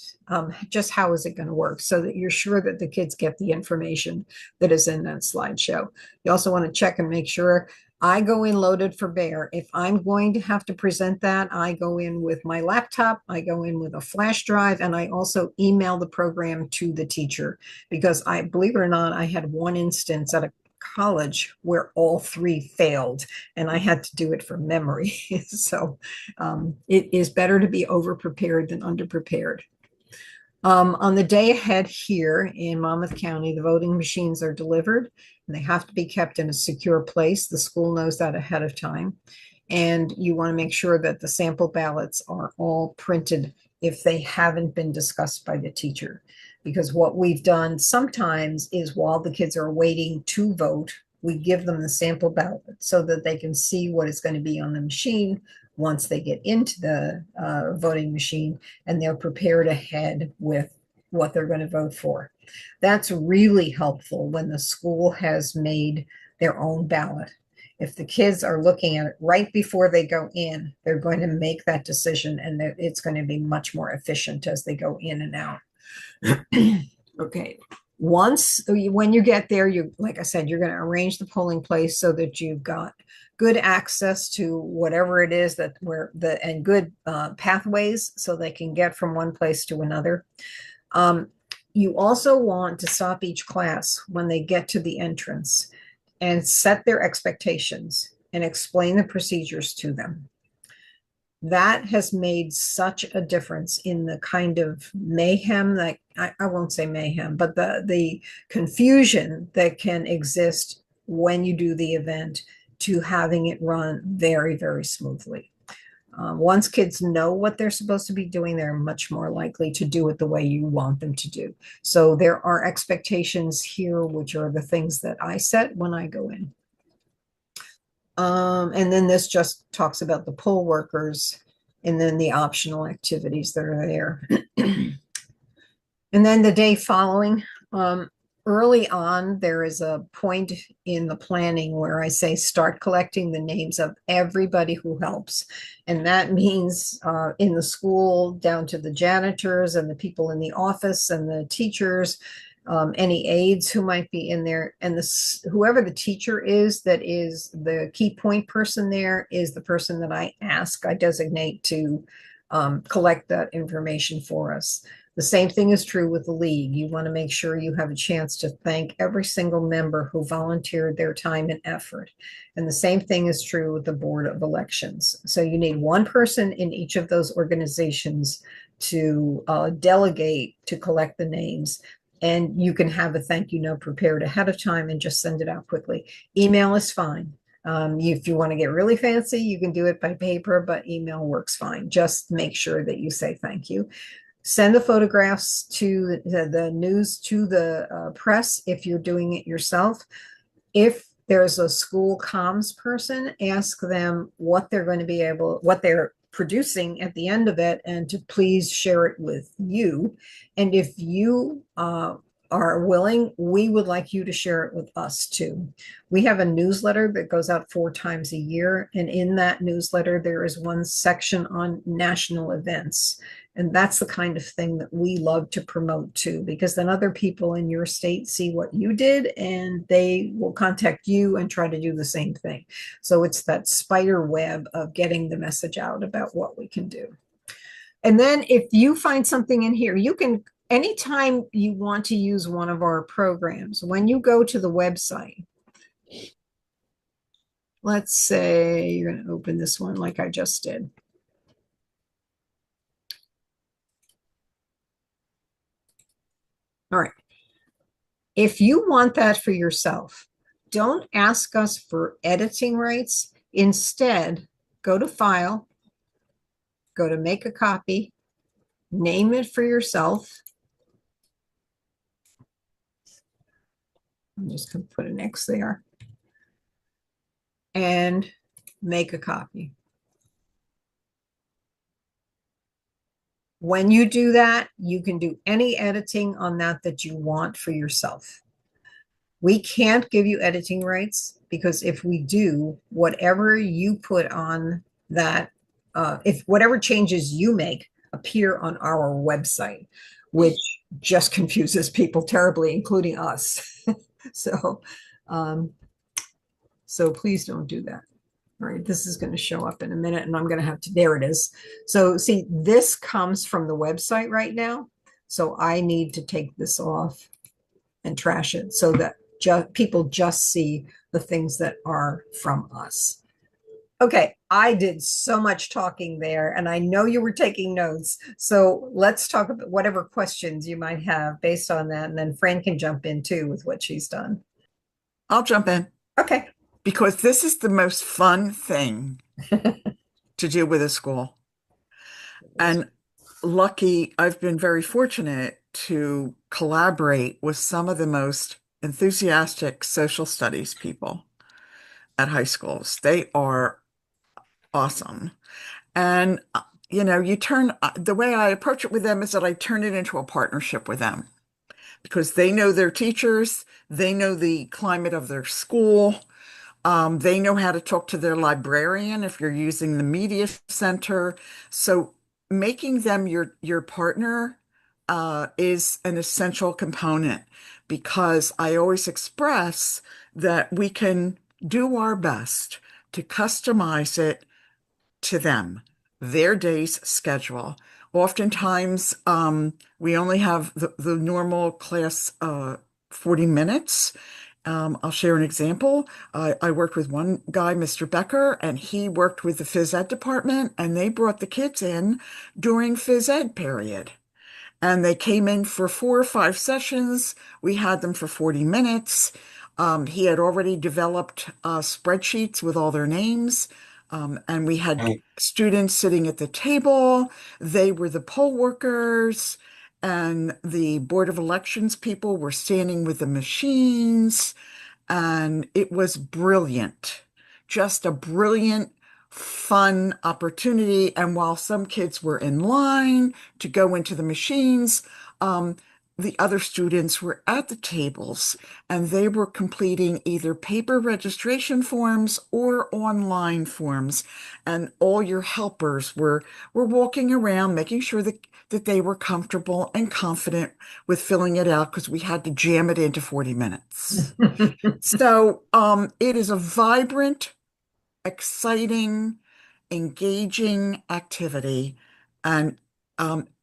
Just how is it going to work so that you're sure that the kids get the information that is in that slideshow? You also want to check and make sure I go in loaded for bear. If I'm going to have to present that, I go in with my laptop, I go in with a flash drive, and I also email the program to the teacher because I, believe it or not, I had one instance at a college where all three failed and I had to do it from memory. So it is better to be over prepared than under prepared. On the day ahead here in Monmouth County, the voting machines are delivered and they have to be kept in a secure place. The school knows that ahead of time. And you want to make sure that the sample ballots are all printed if they haven't been discussed by the teacher. Because what we've done sometimes is while the kids are waiting to vote, we give them the sample ballot so that they can see what is going to be on the machine once they get into the voting machine, and they're prepared ahead with what they're going to vote for. That's really helpful when the school has made their own ballot. If the kids are looking at it right before they go in, they're going to make that decision, and it's going to be much more efficient as they go in and out. Okay. When you get there, like I said, you're going to arrange the polling place so that you've got good access to whatever it is and good pathways so they can get from one place to another. You also want to stop each class when they get to the entrance and set their expectations and explain the procedures to them. That has made such a difference in the kind of mayhem that I won't say mayhem, but the confusion that can exist when you do the event to having it run very, very smoothly. Once kids know what they're supposed to be doing, they're much more likely to do it the way you want them to do. So there are expectations here, which are the things that I set when I go in. And then this just talks about the poll workers and then the optional activities that are there. And then the day following, early on, there is a point in the planning where I say start collecting the names of everybody who helps. And that means in the school down to the janitors and the people in the office and the teachers, any aides who might be in there, and whoever the teacher is that is the key point person there is the person that I designate to collect that information for us. The same thing is true with the league. You want to make sure you have a chance to thank every single member who volunteered their time and effort. And the same thing is true with the Board of Elections. So you need one person in each of those organizations to delegate to collect the names. And you can have a thank you note prepared ahead of time and just send it out quickly. Email is fine. If you want to get really fancy, you can do it by paper, but email works fine. Just make sure that you say thank you. Send the photographs to the news, to the press if you're doing it yourself. If there's a school comms person, ask them what they're going to be able, what they're producing at the end of it, and to please share it with you. And if you are willing, we would like you to share it with us too. We have a newsletter that goes out 4 times a year. And in that newsletter, there is one section on national events. And that's the kind of thing that we love to promote too, because then other people in your state see what you did and they will contact you and try to do the same thing. So it's that spider web of getting the message out about what we can do. And then if you find something in here, you can, anytime you want to use one of our programs, when you go to the website, let's say you're going to open this one like I just did. All right. If you want that for yourself, don't ask us for editing rights. Instead, go to File, go to Make a Copy, name it for yourself. I'm just going to put an X there. And make a copy. When you do that, you can do any editing on that you want for yourself. We can't give you editing rights because if we do, whatever you put on that, if whatever changes you make appear on our website, which just confuses people terribly, including us. So please don't do that. All right, this is going to show up in a minute and I'm going to have to, there it is. So see, this comes from the website right now. So I need to take this off and trash it so that people just see the things that are from us. Okay, I did so much talking there and I know you were taking notes. So let's talk about whatever questions you might have based on that. And then Fran can jump in too with what she's done. I'll jump in. Okay. Because this is the most fun thing to do with a school. And I've been very fortunate to collaborate with some of the most enthusiastic social studies people at high schools. They are awesome. And, the way I approach it with them is that I turn it into a partnership with them because they know their teachers, they know the climate of their school. They know how to talk to their librarian if you're using the media center. So making them your partner is an essential component because I always express that we can do our best to customize it to them, their day's schedule. Oftentimes, we only have the normal class 40 minutes. I'll share an example. I worked with one guy, Mr. Becker, and he worked with the phys ed department, and they brought the kids in during phys ed period. And they came in for 4 or 5 sessions. We had them for 40 minutes. He had already developed spreadsheets with all their names. And we had students sitting at the table. They were the poll workers. And the Board of Elections people were standing with the machines, and it was brilliant. Just a brilliant, fun opportunity. And while some kids were in line to go into the machines, the other students were at the tables and they were completing either paper registration forms or online forms. And all your helpers were walking around, making sure that they were comfortable and confident with filling it out because we had to jam it into 40 minutes. So it is a vibrant, exciting, engaging activity. And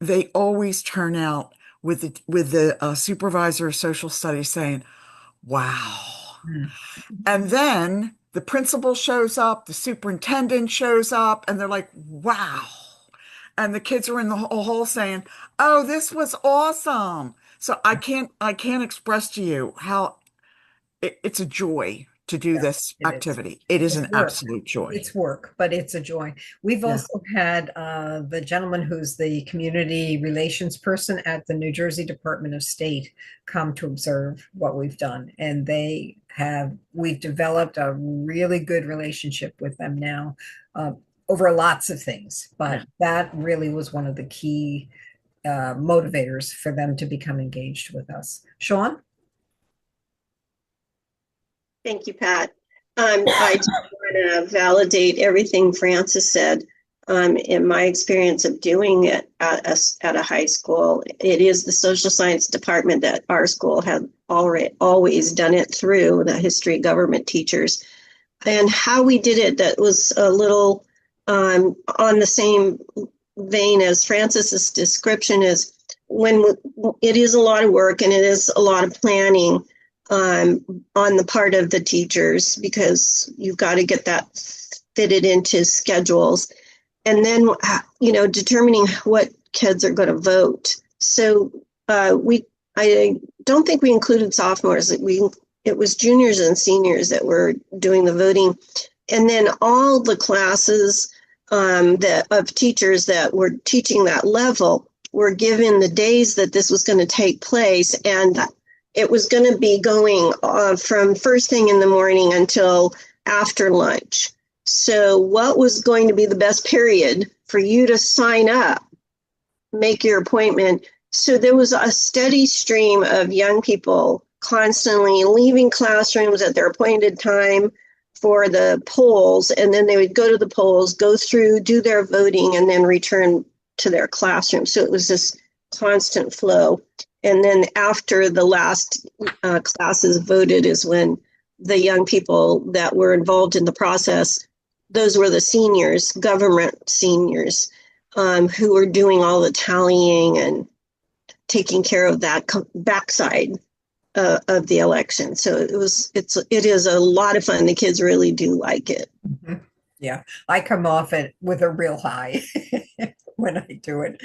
they always turn out with the supervisor of social studies saying, wow. And then the principal shows up, the superintendent shows up, and they're like, wow. And the kids are in the hall saying, oh, this was awesome. So I can't express to you how it's a joy to do Yes, this it is. activity. It is It's an work. absolute joy. It's work, but it's a joy. We've Yeah. also had the gentleman who's the community relations person at the New Jersey Department of State come to observe what we've done. And we've developed a really good relationship with them now over lots of things. But that really was one of the key motivators for them to become engaged with us. Sean? Thank you, Pat. I just want to validate everything Francis said. In my experience of doing it at a high school, it is the social science department that our school had always done it through, the history government teachers. And how we did it, that was a little on the same vein as Francis's description, is when it is a lot of work and it is a lot of planning on the part of the teachers, because you've got to get that fitted into schedules. And then, determining what kids are going to vote. So I don't think we included sophomores. It was juniors and seniors that were doing the voting. And then all the classes of teachers that were teaching that level were given the days that this was going to take place. And it was going to be going from first thing in the morning until after lunch. So what was going to be the best period for you to sign up, make your appointment? So there was a steady stream of young people constantly leaving classrooms at their appointed time for the polls. And then they would go to the polls, go through, do their voting, and then return to their classroom. So it was this constant flow. And then after the last classes voted is when the young people that were involved in the process, those were the seniors, government seniors, who were doing all the tallying and taking care of that backside of the election. So it is a lot of fun. The kids really do like it. Mm-hmm. Yeah, I come off it with a real high when I do it.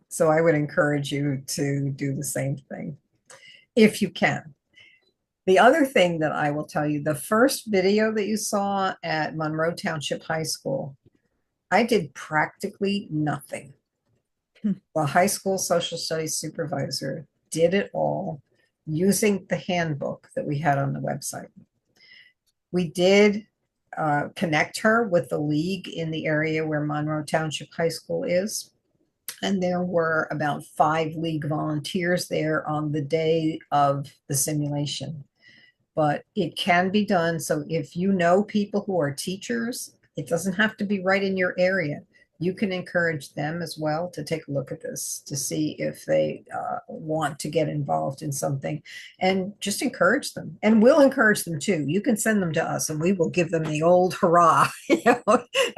So I would encourage you to do the same thing if you can. The other thing that I will tell you, the first video that you saw at Monroe Township High School, I did practically nothing. The high school social studies supervisor did it all using the handbook that we had on the website. We did connect her with the league in the area where Monroe Township High School is. And there were about 5 league volunteers there on the day of the simulation. But it can be done. So if you know people who are teachers, it doesn't have to be right in your area. You can encourage them as well to take a look at this to see if they want to get involved in something, and just encourage them. And we'll encourage them too. You can send them to us and we will give them the old hurrah,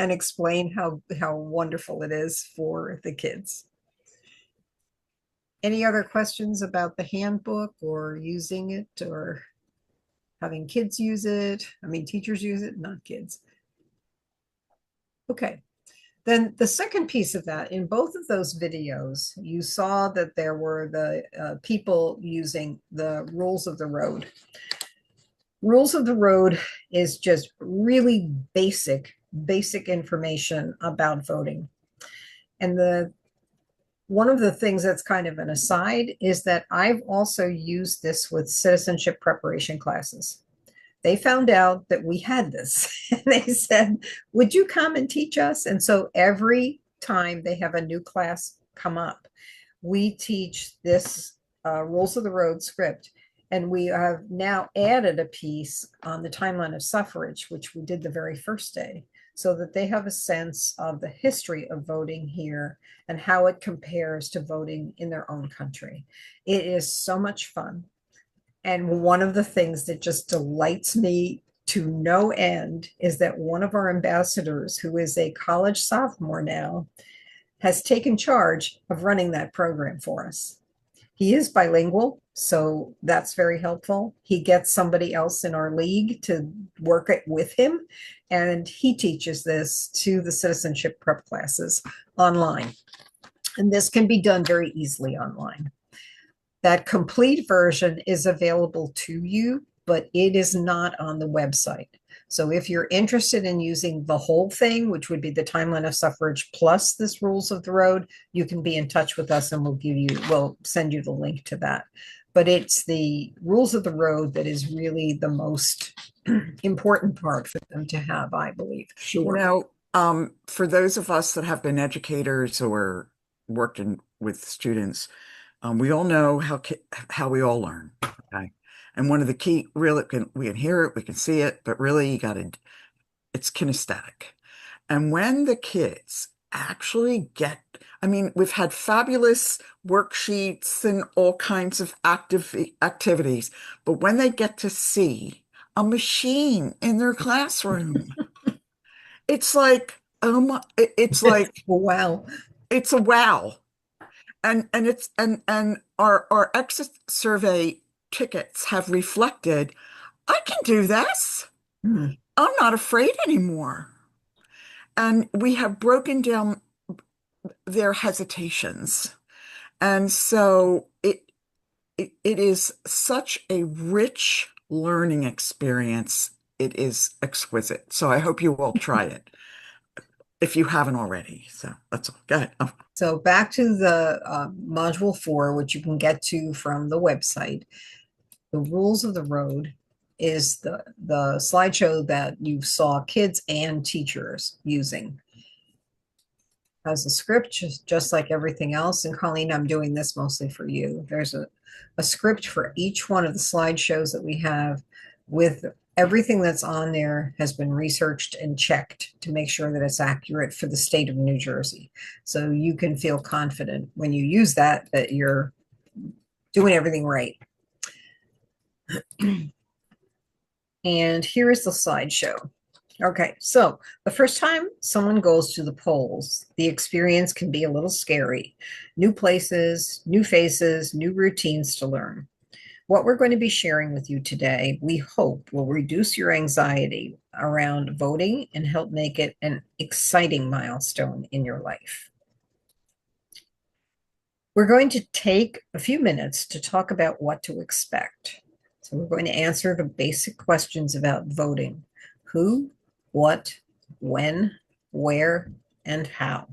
and explain how wonderful it is for the kids. Any other questions about the handbook or using it or having kids use it? I mean, teachers use it, not kids. Okay. Then the second piece of that, in both of those videos, you saw that there were the people using the rules of the road. Rules of the road is just really basic information about voting. And one of the things that's kind of an aside is that I've also used this with citizenship preparation classes. They found out that we had this. And they said, would you come and teach us? And so every time they have a new class come up, we teach this Rules of the Road script. And we have now added a piece on the timeline of suffrage, which we did the very first day, so that they have a sense of the history of voting here and how it compares to voting in their own country. It is so much fun. And one of the things that just delights me to no end is that one of our ambassadors, who is a college sophomore now, has taken charge of running that program for us. He is bilingual, so that's very helpful. He gets somebody else in our league to work it with him, and he teaches this to the citizenship prep classes online. And this can be done very easily online. That complete version is available to you but it is not on the website. So if you're interested in using the whole thing, which would be the timeline of suffrage plus this rules of the road, you can be in touch with us and we'll send you the link to that. But it's the rules of the road that is really the most important part for them to have, I believe. Sure. For those of us that have been educators or worked with students, we all know how we all learn. Okay. And one of the key, really, we can hear it, we can see it, but really it's kinesthetic. And when the kids actually we've had fabulous worksheets and all kinds of activities, but when they get to see a machine in their classroom, it's like, it's like, wow. It's a wow. And our exit survey tickets have reflected, I can do this. I'm not afraid anymore. And we have broken down their hesitations. And so it is such a rich learning experience. It is exquisite. So I hope you all try it if you haven't already. So that's all. Go ahead. Oh. So back to the module 4, which you can get to from the website. The rules of the road is the slideshow that you saw kids and teachers using. As a script, just like everything else. And Colleen, I'm doing this mostly for you. There's a script for each one of the slideshows that we have, with everything that's on there has been researched and checked to make sure that it's accurate for the state of New Jersey. So you can feel confident when you use that you're doing everything right. And here is the slideshow. Okay, so the first time someone goes to the polls, the experience can be a little scary. New places, new faces, new routines to learn. What we're going to be sharing with you today, we hope will reduce your anxiety around voting and help make it an exciting milestone in your life. We're going to take a few minutes to talk about what to expect. So we're going to answer the basic questions about voting: who, what, when, where, and how.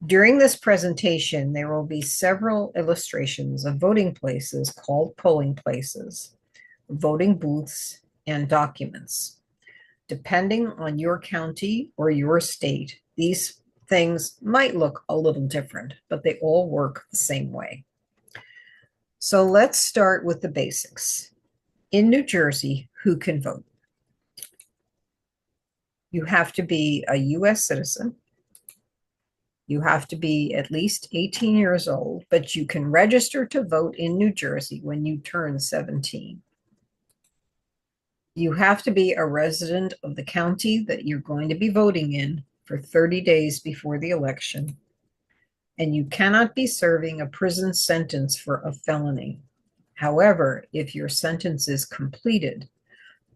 During this presentation, there will be several illustrations of voting places called polling places, voting booths, and documents. Depending on your county or your state, these things might look a little different, but they all work the same way. So let's start with the basics. In New Jersey, who can vote? You have to be a U.S. citizen. You have to be at least 18 years old, but you can register to vote in New Jersey when you turn 17. You have to be a resident of the county that you're going to be voting in for 30 days before the election. And you cannot be serving a prison sentence for a felony. However, if your sentence is completed,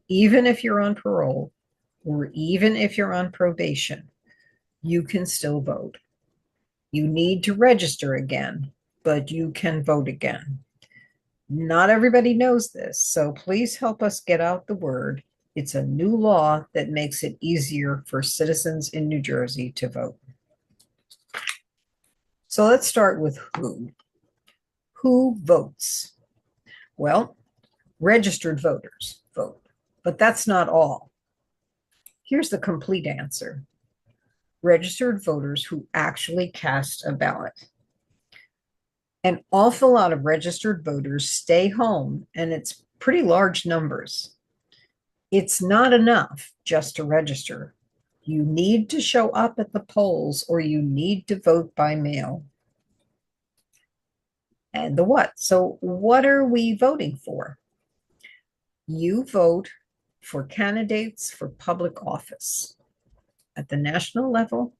even if you're on parole, or even if you're on probation, you can still vote. You need to register again, but you can vote again. Not everybody knows this, so please help us get out the word. It's a new law that makes it easier for citizens in New Jersey to vote. So let's start with who. Who votes? Well, registered voters vote, but that's not all. Here's the complete answer. Registered voters who actually cast a ballot. An awful lot of registered voters stay home, and it's pretty large numbers. It's not enough just to register. You need to show up at the polls, or you need to vote by mail. And the what? So what are we voting for? You vote for candidates for public office at the national level,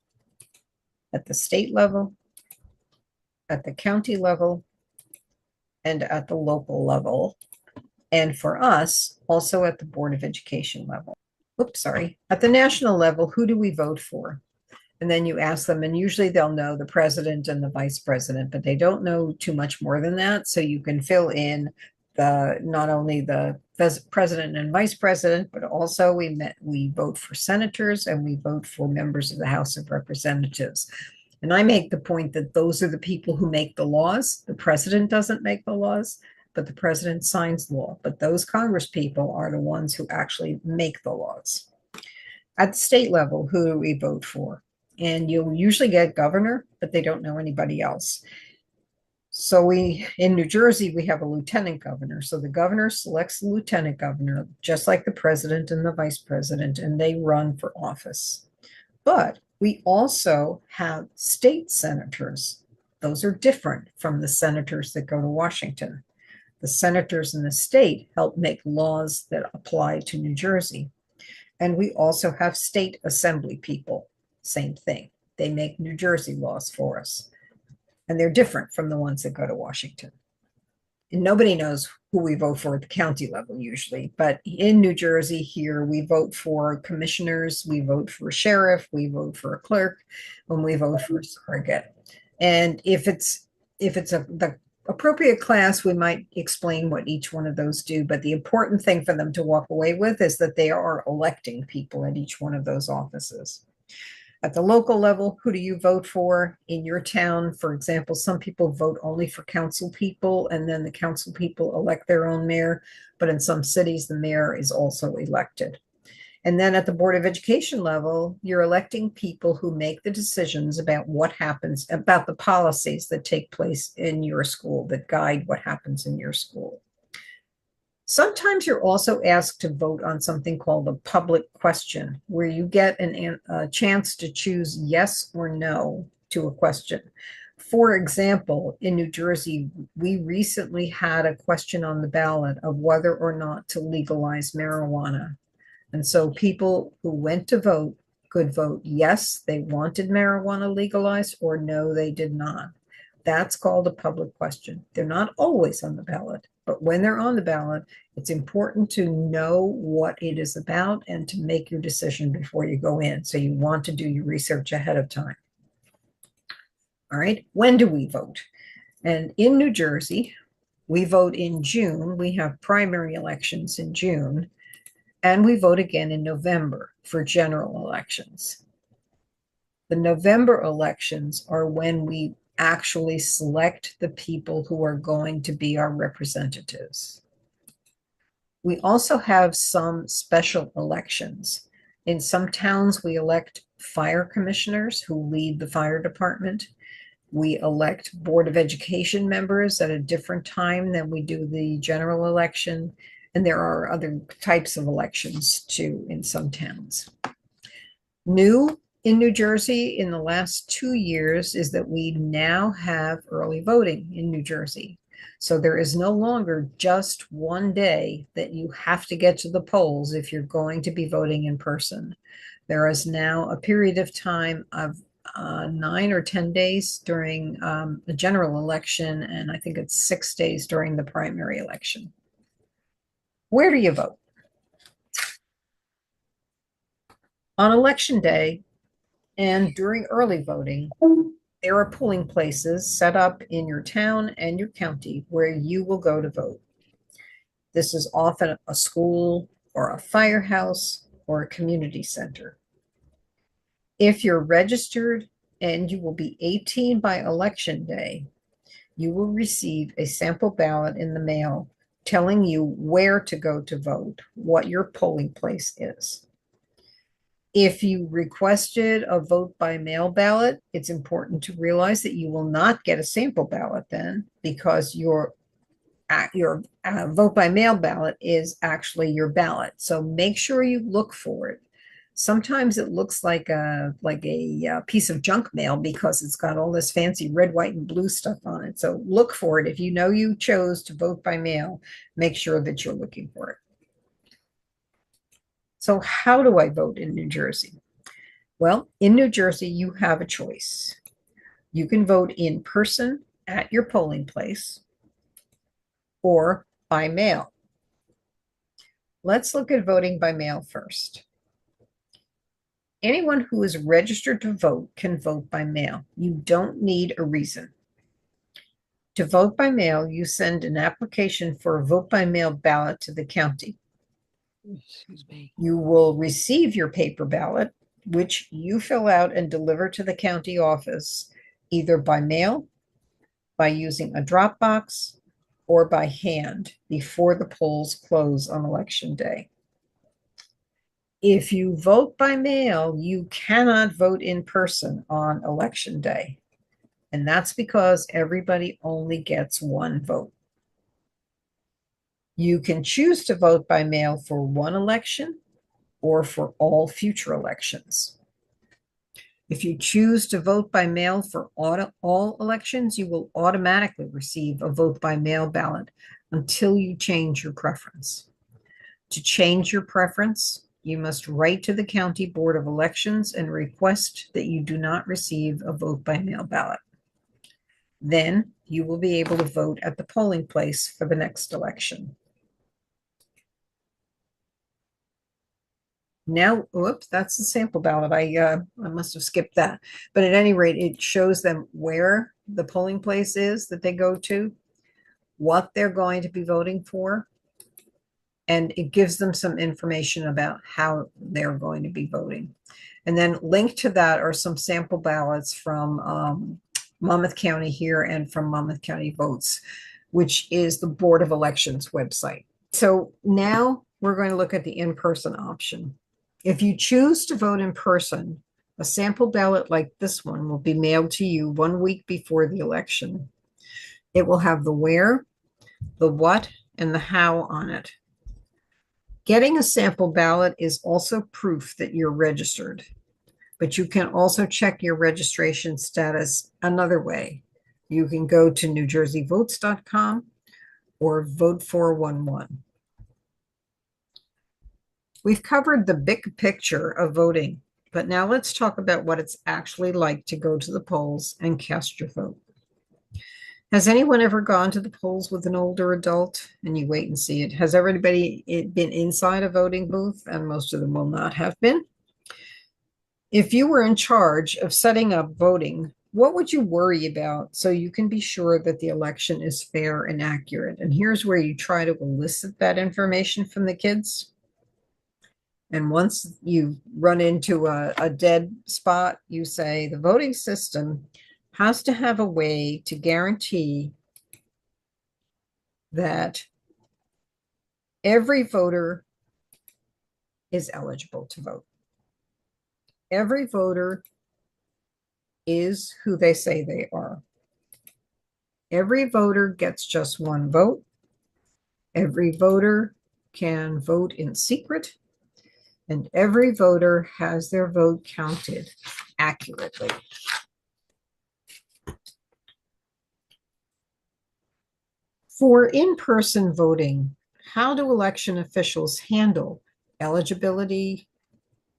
at the state level, at the county level, and at the local level. And for us, also at the Board of Education level. Oops, sorry. At the national level, who do we vote for? And then you ask them, and usually they'll know the president and the vice president, but they don't know too much more than that. So you can fill in not only the president and vice president, but also we vote for senators and we vote for members of the House of Representatives. And I make the point that those are the people who make the laws. The president doesn't make the laws, but the president signs the law. But those Congress people are the ones who actually make the laws. At the state level, who do we vote for? And you'll usually get governor, but they don't know anybody else. So in New Jersey, we have a lieutenant governor. So the governor selects the lieutenant governor, just like the president and the vice president, and they run for office. But we also have state senators. Those are different from the senators that go to Washington. The senators in the state help make laws that apply to New Jersey. And we also have state assembly people. Same thing. They make New Jersey laws for us. And they're different from the ones that go to Washington. And nobody knows who we vote for at the county level usually, but in New Jersey here, we vote for commissioners, we vote for a sheriff, we vote for a clerk, when we vote for a surrogate. And if it's the appropriate class, we might explain what each one of those do, but the important thing for them to walk away with is that they are electing people at each one of those offices. At the local level, who do you vote for in your town? For example, some people vote only for council people, and then the council people elect their own mayor. But in some cities, the mayor is also elected. And then at the Board of Education level, you're electing people who make the decisions about what happens, about the policies that take place in your school, that guide what happens in your school. Sometimes you're also asked to vote on something called a public question, where you get a chance to choose yes or no to a question. For example, in New Jersey, we recently had a question on the ballot of whether or not to legalize marijuana. And so people who went to vote could vote yes, they wanted marijuana legalized, or no, they did not. That's called a public question. They're not always on the ballot, but when they're on the ballot, it's important to know what it is about and to make your decision before you go in. So you want to do your research ahead of time. All right, when do we vote? And in New Jersey, we vote in June. We have primary elections in June, and we vote again in November for general elections. The November elections are when we actually select the people who are going to be our representatives. We also have some special elections. In some towns, we elect fire commissioners who lead the fire department. We elect Board of Education members at a different time than we do the general election. And there are other types of elections too in some towns. New in New Jersey in the last 2 years is that we now have early voting in New Jersey. So there is no longer just one day that you have to get to the polls if you're going to be voting in person. There is now a period of time of 9 or 10 days during the general election, and I think it's 6 days during the primary election. Where do you vote? On election day and during early voting, there are polling places set up in your town and your county where you will go to vote. This is often a school or a firehouse or a community center. If you're registered and you will be 18 by election day, you will receive a sample ballot in the mail telling you where to go to vote, what your polling place is. If you requested a vote by mail ballot, it's important to realize that you will not get a sample ballot then, because your vote by mail ballot is actually your ballot. So make sure you look for it. Sometimes it looks like a piece of junk mail because it's got all this fancy red, white, and blue stuff on it. So look for it. If you know you chose to vote by mail, make sure that you're looking for it. So how do I vote in New Jersey? Well, in New Jersey, you have a choice. You can vote in person at your polling place or by mail. Let's look at voting by mail first. Anyone who is registered to vote can vote by mail. You don't need a reason. To vote by mail, you send an application for a vote by mail ballot to the county. Excuse me. You will receive your paper ballot, which you fill out and deliver to the county office, either by mail, by using a drop box, or by hand before the polls close on election day. If you vote by mail, you cannot vote in person on election day. And that's because everybody only gets one vote. You can choose to vote by mail for one election or for all future elections. If you choose to vote by mail for all elections, you will automatically receive a vote by mail ballot until you change your preference. To change your preference, you must write to the County Board of Elections and request that you do not receive a vote by mail ballot. Then you will be able to vote at the polling place for the next election. Now, whoops, that's the sample ballot. I must have skipped that. But at any rate, it shows them where the polling place is that they go to, what they're going to be voting for, and it gives them some information about how they're going to be voting. And then linked to that are some sample ballots from Monmouth County here and from Monmouth County Votes, which is the Board of Elections website. So now we're going to look at the in-person option. If you choose to vote in person, a sample ballot like this one will be mailed to you 1 week before the election. It will have the where, the what, and the how on it. Getting a sample ballot is also proof that you're registered, but you can also check your registration status another way. You can go to NewJerseyVotes.com or Vote411. We've covered the big picture of voting, but now let's talk about what it's actually like to go to the polls and cast your vote. Has anyone ever gone to the polls with an older adult? And you wait and see it. Has everybody been inside a voting booth? And most of them will not have been. If you were in charge of setting up voting, what would you worry about so you can be sure that the election is fair and accurate? And here's where you try to elicit that information from the kids. And once you run into a dead spot, you say the voting system has to have a way to guarantee that every voter is eligible to vote. Every voter is who they say they are. Every voter gets just one vote. Every voter can vote in secret. And every voter has their vote counted accurately. For in-person voting, how do election officials handle eligibility,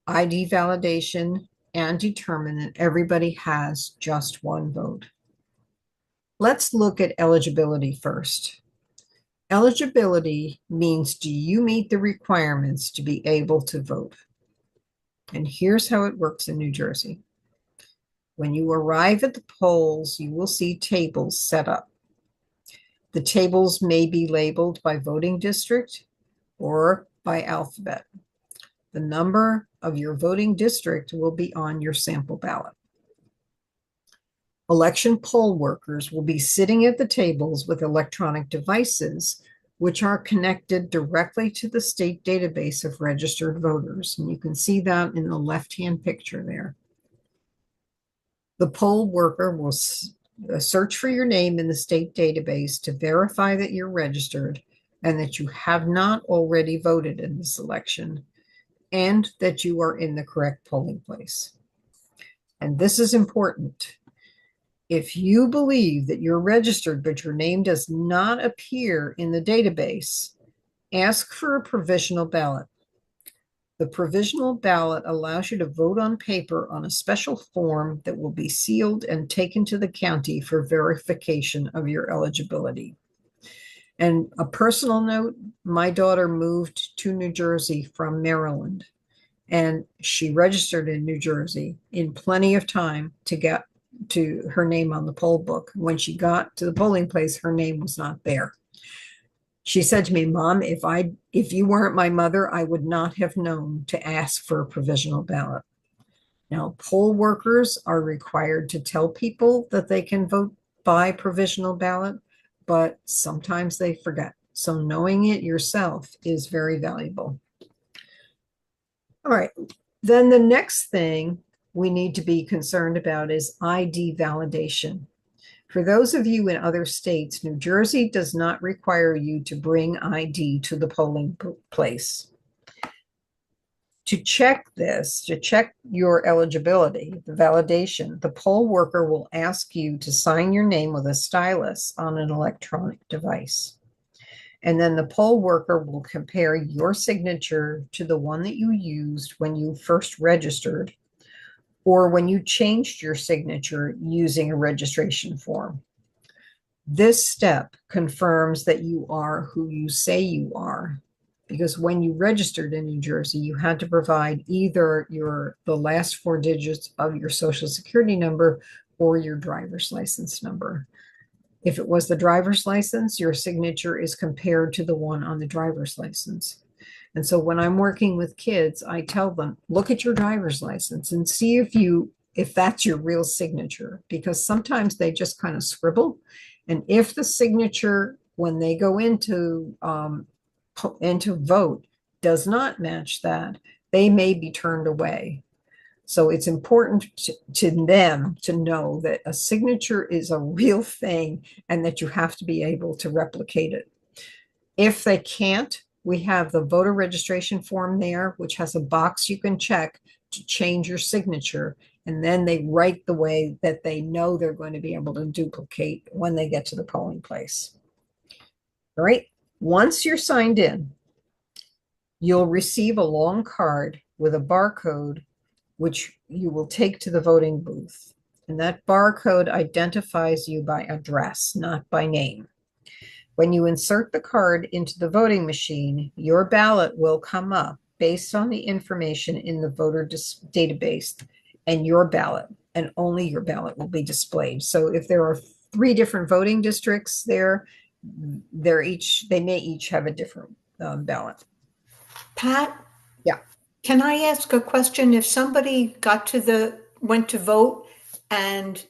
ID validation, and determine that everybody has just one vote? Let's look at eligibility first. Eligibility means, do you meet the requirements to be able to vote? And here's how it works in New Jersey. When you arrive at the polls, you will see tables set up. The tables may be labeled by voting district or by alphabet. The number of your voting district will be on your sample ballot. Election poll workers will be sitting at the tables with electronic devices, which are connected directly to the state database of registered voters. And you can see that in the left-hand picture there. The poll worker will search for your name in the state database to verify that you're registered and that you have not already voted in this election and that you are in the correct polling place. And this is important. If you believe that you're registered, but your name does not appear in the database, ask for a provisional ballot. The provisional ballot allows you to vote on paper on a special form that will be sealed and taken to the county for verification of your eligibility. And a personal note, my daughter moved to New Jersey from Maryland, and she registered in New Jersey in plenty of time to get to her name on the poll book. When she got to the polling place, her name was not there. She said to me, Mom, if you weren't my mother, I would not have known to ask for a provisional ballot. Now, poll workers are required to tell people that they can vote by provisional ballot, but sometimes they forget. So knowing it yourself is very valuable. All right. Then the next thing we need to be concerned about is ID validation. For those of you in other states, New Jersey does not require you to bring ID to the polling place. To check this, to check your eligibility, the validation, the poll worker will ask you to sign your name with a stylus on an electronic device. And then the poll worker will compare your signature to the one that you used when you first registered or when you changed your signature using a registration form. This step confirms that you are who you say you are, because when you registered in New Jersey, you had to provide either the last 4 digits of your social security number or your driver's license number. If it was the driver's license, your signature is compared to the one on the driver's license. And so when I'm working with kids, I tell them, look at your driver's license and see if that's your real signature, because sometimes they just kind of scribble. And if the signature, when they go into vote, does not match that, they may be turned away. So it's important to them to know that a signature is a real thing and that you have to be able to replicate it. If they can't, we have the voter registration form there, which has a box you can check to change your signature. And then they write the way that they know they're going to be able to duplicate when they get to the polling place. All right. Once you're signed in, you'll receive a long card with a barcode which you will take to the voting booth. And that barcode identifies you by address, not by name. When you insert the card into the voting machine, your ballot will come up based on the information in the voter database, and your ballot, and only your ballot will be displayed. So if there are 3 different voting districts there, they may each have a different ballot. Pat? Yeah. Can I ask a question? If somebody went to vote and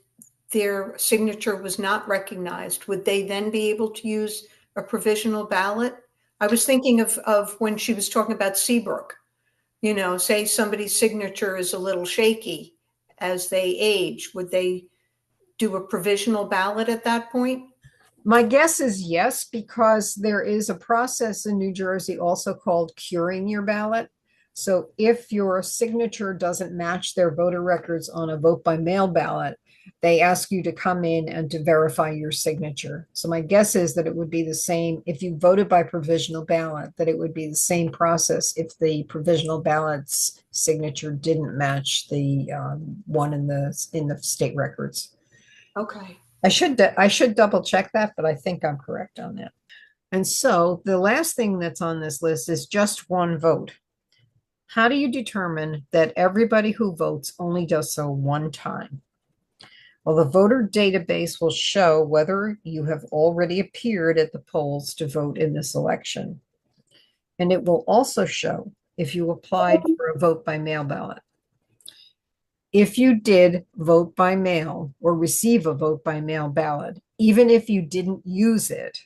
their signature was not recognized, would they then be able to use a provisional ballot? I was thinking of when she was talking about Seabrook. Say somebody's signature is a little shaky as they age. Would they do a provisional ballot at that point? My guess is yes, because there is a process in New Jersey also called curing your ballot. So if your signature doesn't match their voter records on a vote by mail ballot, they ask you to come in and to verify your signature. So my guess is that it would be the same if you voted by provisional ballot, that it would be the same process if the provisional ballot's signature didn't match the one in the state records. Okay. I should double check that, but I think I'm correct on that. And so the last thing that's on this list is just one vote. How do you determine that everybody who votes only does so one time? Well, the voter database will show whether you have already appeared at the polls to vote in this election. And it will also show if you applied for a vote by mail ballot. If you did vote by mail or receive a vote by mail ballot, even if you didn't use it,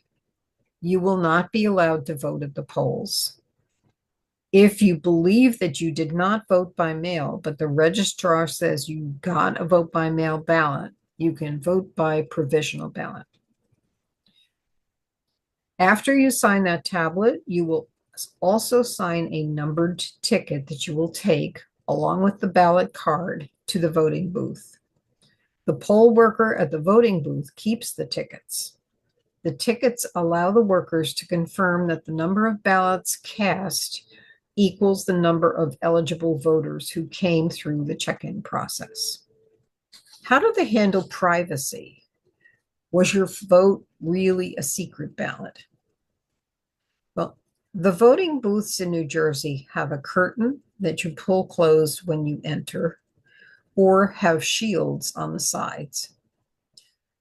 you will not be allowed to vote at the polls. If you believe that you did not vote by mail, but the registrar says you got a vote by mail ballot, you can vote by provisional ballot. After you sign that tablet, you will also sign a numbered ticket that you will take along with the ballot card to the voting booth. The poll worker at the voting booth keeps the tickets. The tickets allow the workers to confirm that the number of ballots cast equals the number of eligible voters who came through the check-in process. How do they handle privacy? Was your vote really a secret ballot? Well, the voting booths in New Jersey have a curtain that you pull closed when you enter. or have shields on the sides.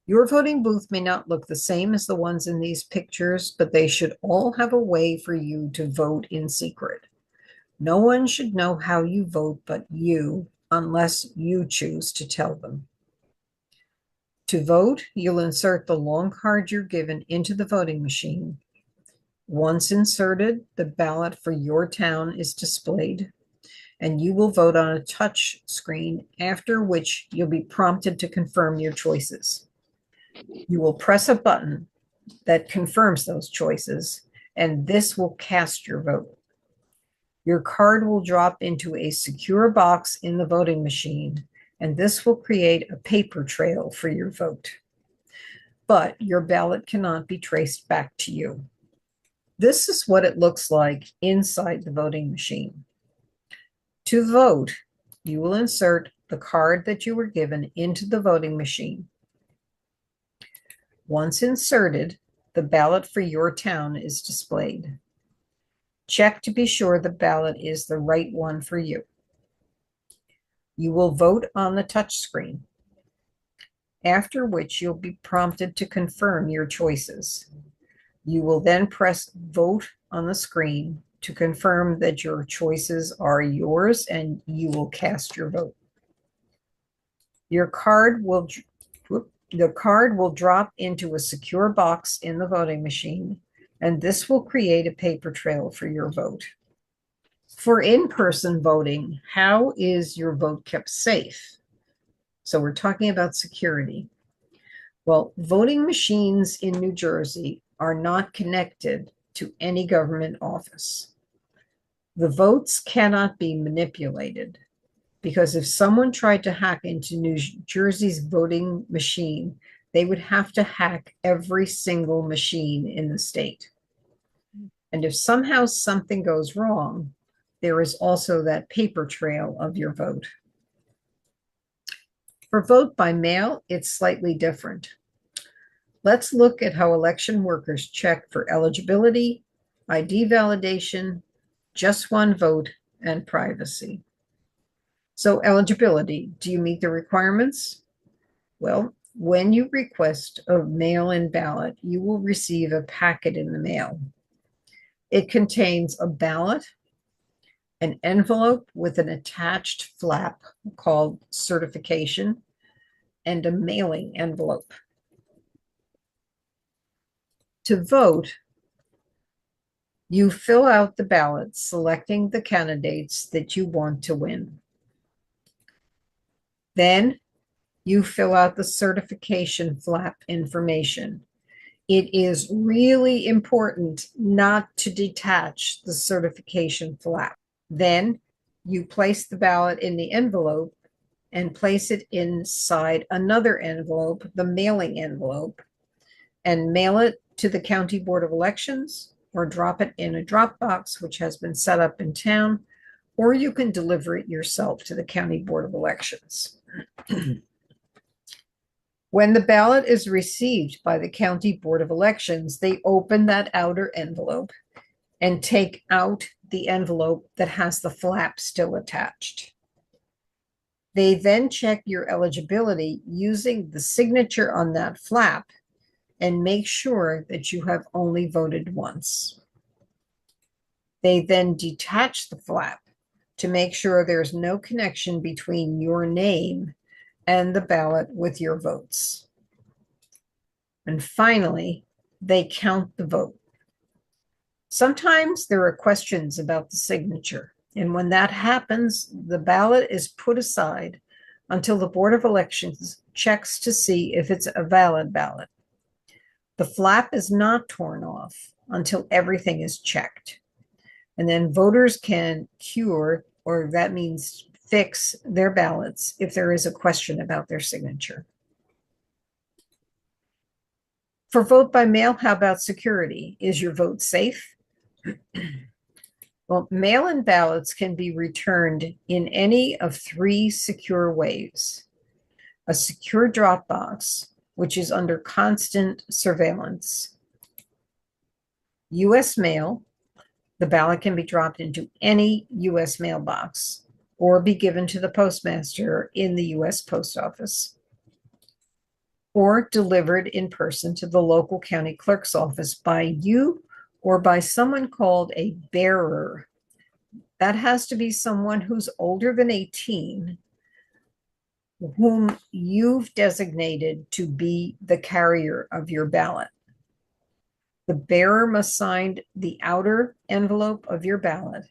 Your voting booth may not look the same as the ones in these pictures, but they should all have a way for you to vote in secret. No one should know how you vote but you, unless you choose to tell them. To vote, you'll insert the long card you're given into the voting machine. Once inserted, the ballot for your town is displayed, and you will vote on a touch screen, after which you'll be prompted to confirm your choices. You will press a button that confirms those choices, and this will cast your vote. Your card will drop into a secure box in the voting machine, and this will create a paper trail for your vote. But your ballot cannot be traced back to you. This is what it looks like inside the voting machine. To vote, you will insert the card that you were given into the voting machine. Once inserted, the ballot for your town is displayed. Check to be sure the ballot is the right one for you. You will vote on the touch screen, after which you'll be prompted to confirm your choices. You will then press vote on the screen to confirm that your choices are yours, and you will cast your vote. The card will drop into a secure box in the voting machine, and this will create a paper trail for your vote. For in-person voting, how is your vote kept safe? So we're talking about security. Well, voting machines in New Jersey are not connected to any government office. The votes cannot be manipulated, because if someone tried to hack into New Jersey's voting machine, they would have to hack every single machine in the state. And if somehow something goes wrong, there is also that paper trail of your vote. For vote by mail, it's slightly different. Let's look at how election workers check for eligibility, ID validation, just one vote, and privacy. So eligibility, do you meet the requirements? Well, when you request a mail-in ballot, you will receive a packet in the mail. It contains a ballot, an envelope with an attached flap called certification, and a mailing envelope. To vote, you fill out the ballot selecting the candidates that you want to win. Then you fill out the certification flap information. It is really important not to detach the certification flap. Then you place the ballot in the envelope and place it inside another envelope, the mailing envelope, and mail it to the County Board of Elections, or drop it in a drop box which has been set up in town, or you can deliver it yourself to the County Board of Elections. When the ballot is received by the County Board of Elections, they open that outer envelope and take out the envelope that has the flap still attached. They then check your eligibility using the signature on that flap and make sure that you have only voted once. They then detach the flap to make sure there's no connection between your name and the ballot with your votes. And finally, they count the vote. Sometimes there are questions about the signature, and when that happens, the ballot is put aside until the Board of Elections checks to see if it's a valid ballot. The flap is not torn off until everything is checked. And then voters can cure, or that means fix, their ballots if there is a question about their signature. For vote by mail, how about security? Is your vote safe? Well, mail-in ballots can be returned in any of three secure ways. A secure drop box, which is under constant surveillance. U.S. mail, the ballot can be dropped into any U.S. mailbox. or be given to the postmaster in the U.S. Post Office, or delivered in person to the local county clerk's office by you or by someone called a bearer. That has to be someone who's older than 18, whom you've designated to be the carrier of your ballot. The bearer must sign the outer envelope of your ballot,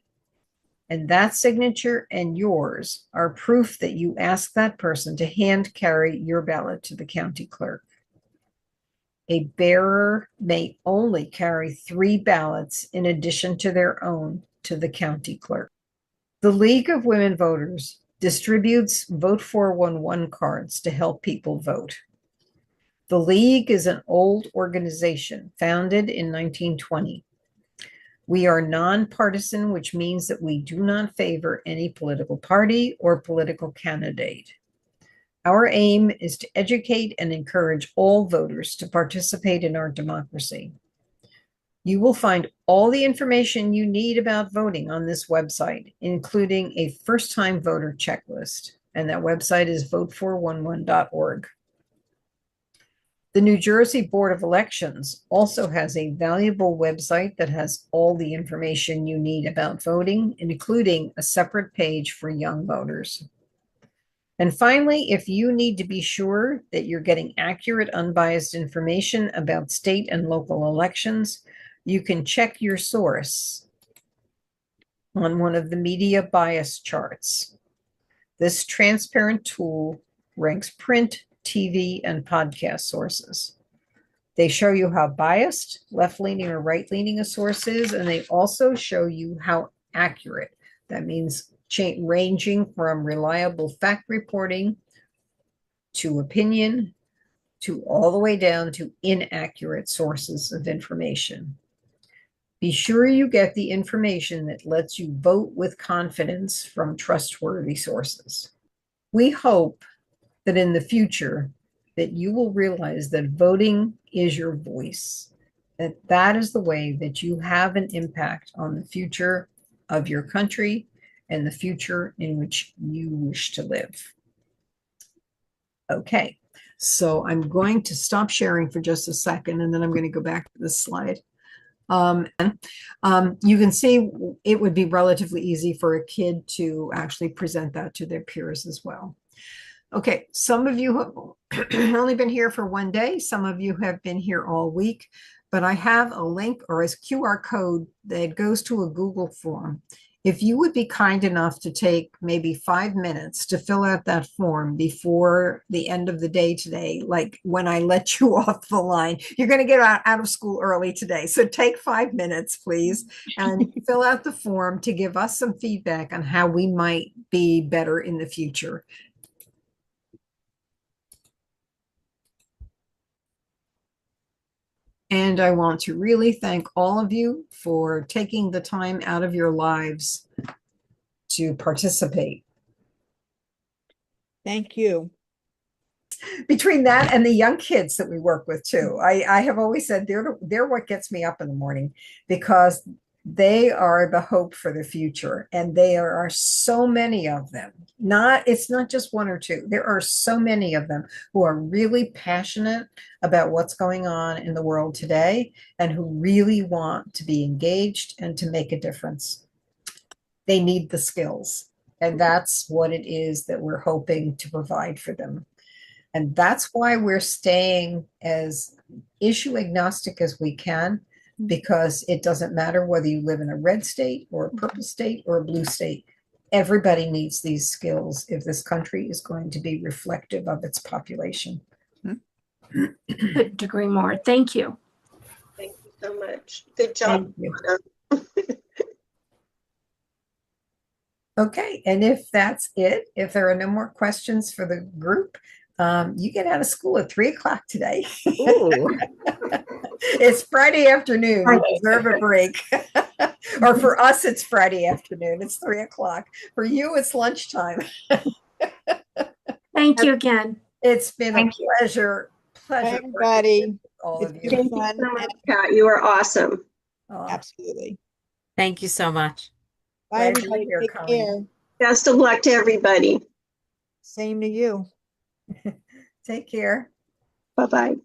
and that signature and yours are proof that you asked that person to hand carry your ballot to the county clerk. A bearer may only carry 3 ballots in addition to their own to the county clerk. The League of Women Voters distributes Vote 411 cards to help people vote. The League is an old organization founded in 1920. We are nonpartisan, which means that we do not favor any political party or political candidate. Our aim is to educate and encourage all voters to participate in our democracy. You will find all the information you need about voting on this website, including a first-time voter checklist, and that website is vote411.org. The New Jersey Board of Elections also has a valuable website that has all the information you need about voting, including a separate page for young voters. And finally, if you need to be sure that you're getting accurate, unbiased information about state and local elections, you can check your source on one of the media bias charts. This transparent tool ranks print, TV, and podcast sources. They show you how biased, left-leaning or right-leaning a source is, and they also show you how accurate. That means ranging from reliable fact reporting to opinion to all the way down to inaccurate sources of information. Be sure you get the information that lets you vote with confidence from trustworthy sources. We hope that in the future that you will realize that voting is your voice, that is the way that you have an impact on the future of your country and the future in which you wish to live. Okay, so I'm going to stop sharing for just a second, and then I'm going to go back to this slide. You can see it would be relatively easy for a kid to actually present that to their peers as well. Okay, some of you have only been here for one day. Some of you have been here all week, but I have a link or a QR code that goes to a Google form. If you would be kind enough to take maybe 5 minutes to fill out that form before the end of the day today, like when I let you off the line, you're going to get out of school early today. So take 5 minutes, please, and fill out the form to give us some feedback on how we might be better in the future. And I want to really thank all of you for taking the time out of your lives to participate. Thank you. Between that and the young kids that we work with too, I have always said they're what gets me up in the morning, because they are the hope for the future, and there are so many of them. It's not just one or two. There are so many of them who are really passionate about what's going on in the world today and who really want to be engaged and to make a difference. They need the skills, and that's what it is that we're hoping to provide for them. And that's why we're staying as issue agnostic as we can, because it doesn't matter whether you live in a red state or a purple state or a blue state. Everybody needs these skills if this country is going to be reflective of its population. Couldn't agree more. Thank you. Thank you so much. Good job. Okay, and if that's it, if there are no more questions for the group, you get out of school at 3 o'clock today. It's Friday afternoon. You deserve a break. Or for us, it's Friday afternoon. It's 3 o'clock. For you, it's lunchtime. Thank you again. It's been a pleasure. Bye, everybody. All of It's you. been fun. Kat, you are awesome. Absolutely. Thank you so much. Bye, Glad you're everybody. here, Take Colleen. care. Best of luck to everybody. Same to you. Take care. Bye-bye.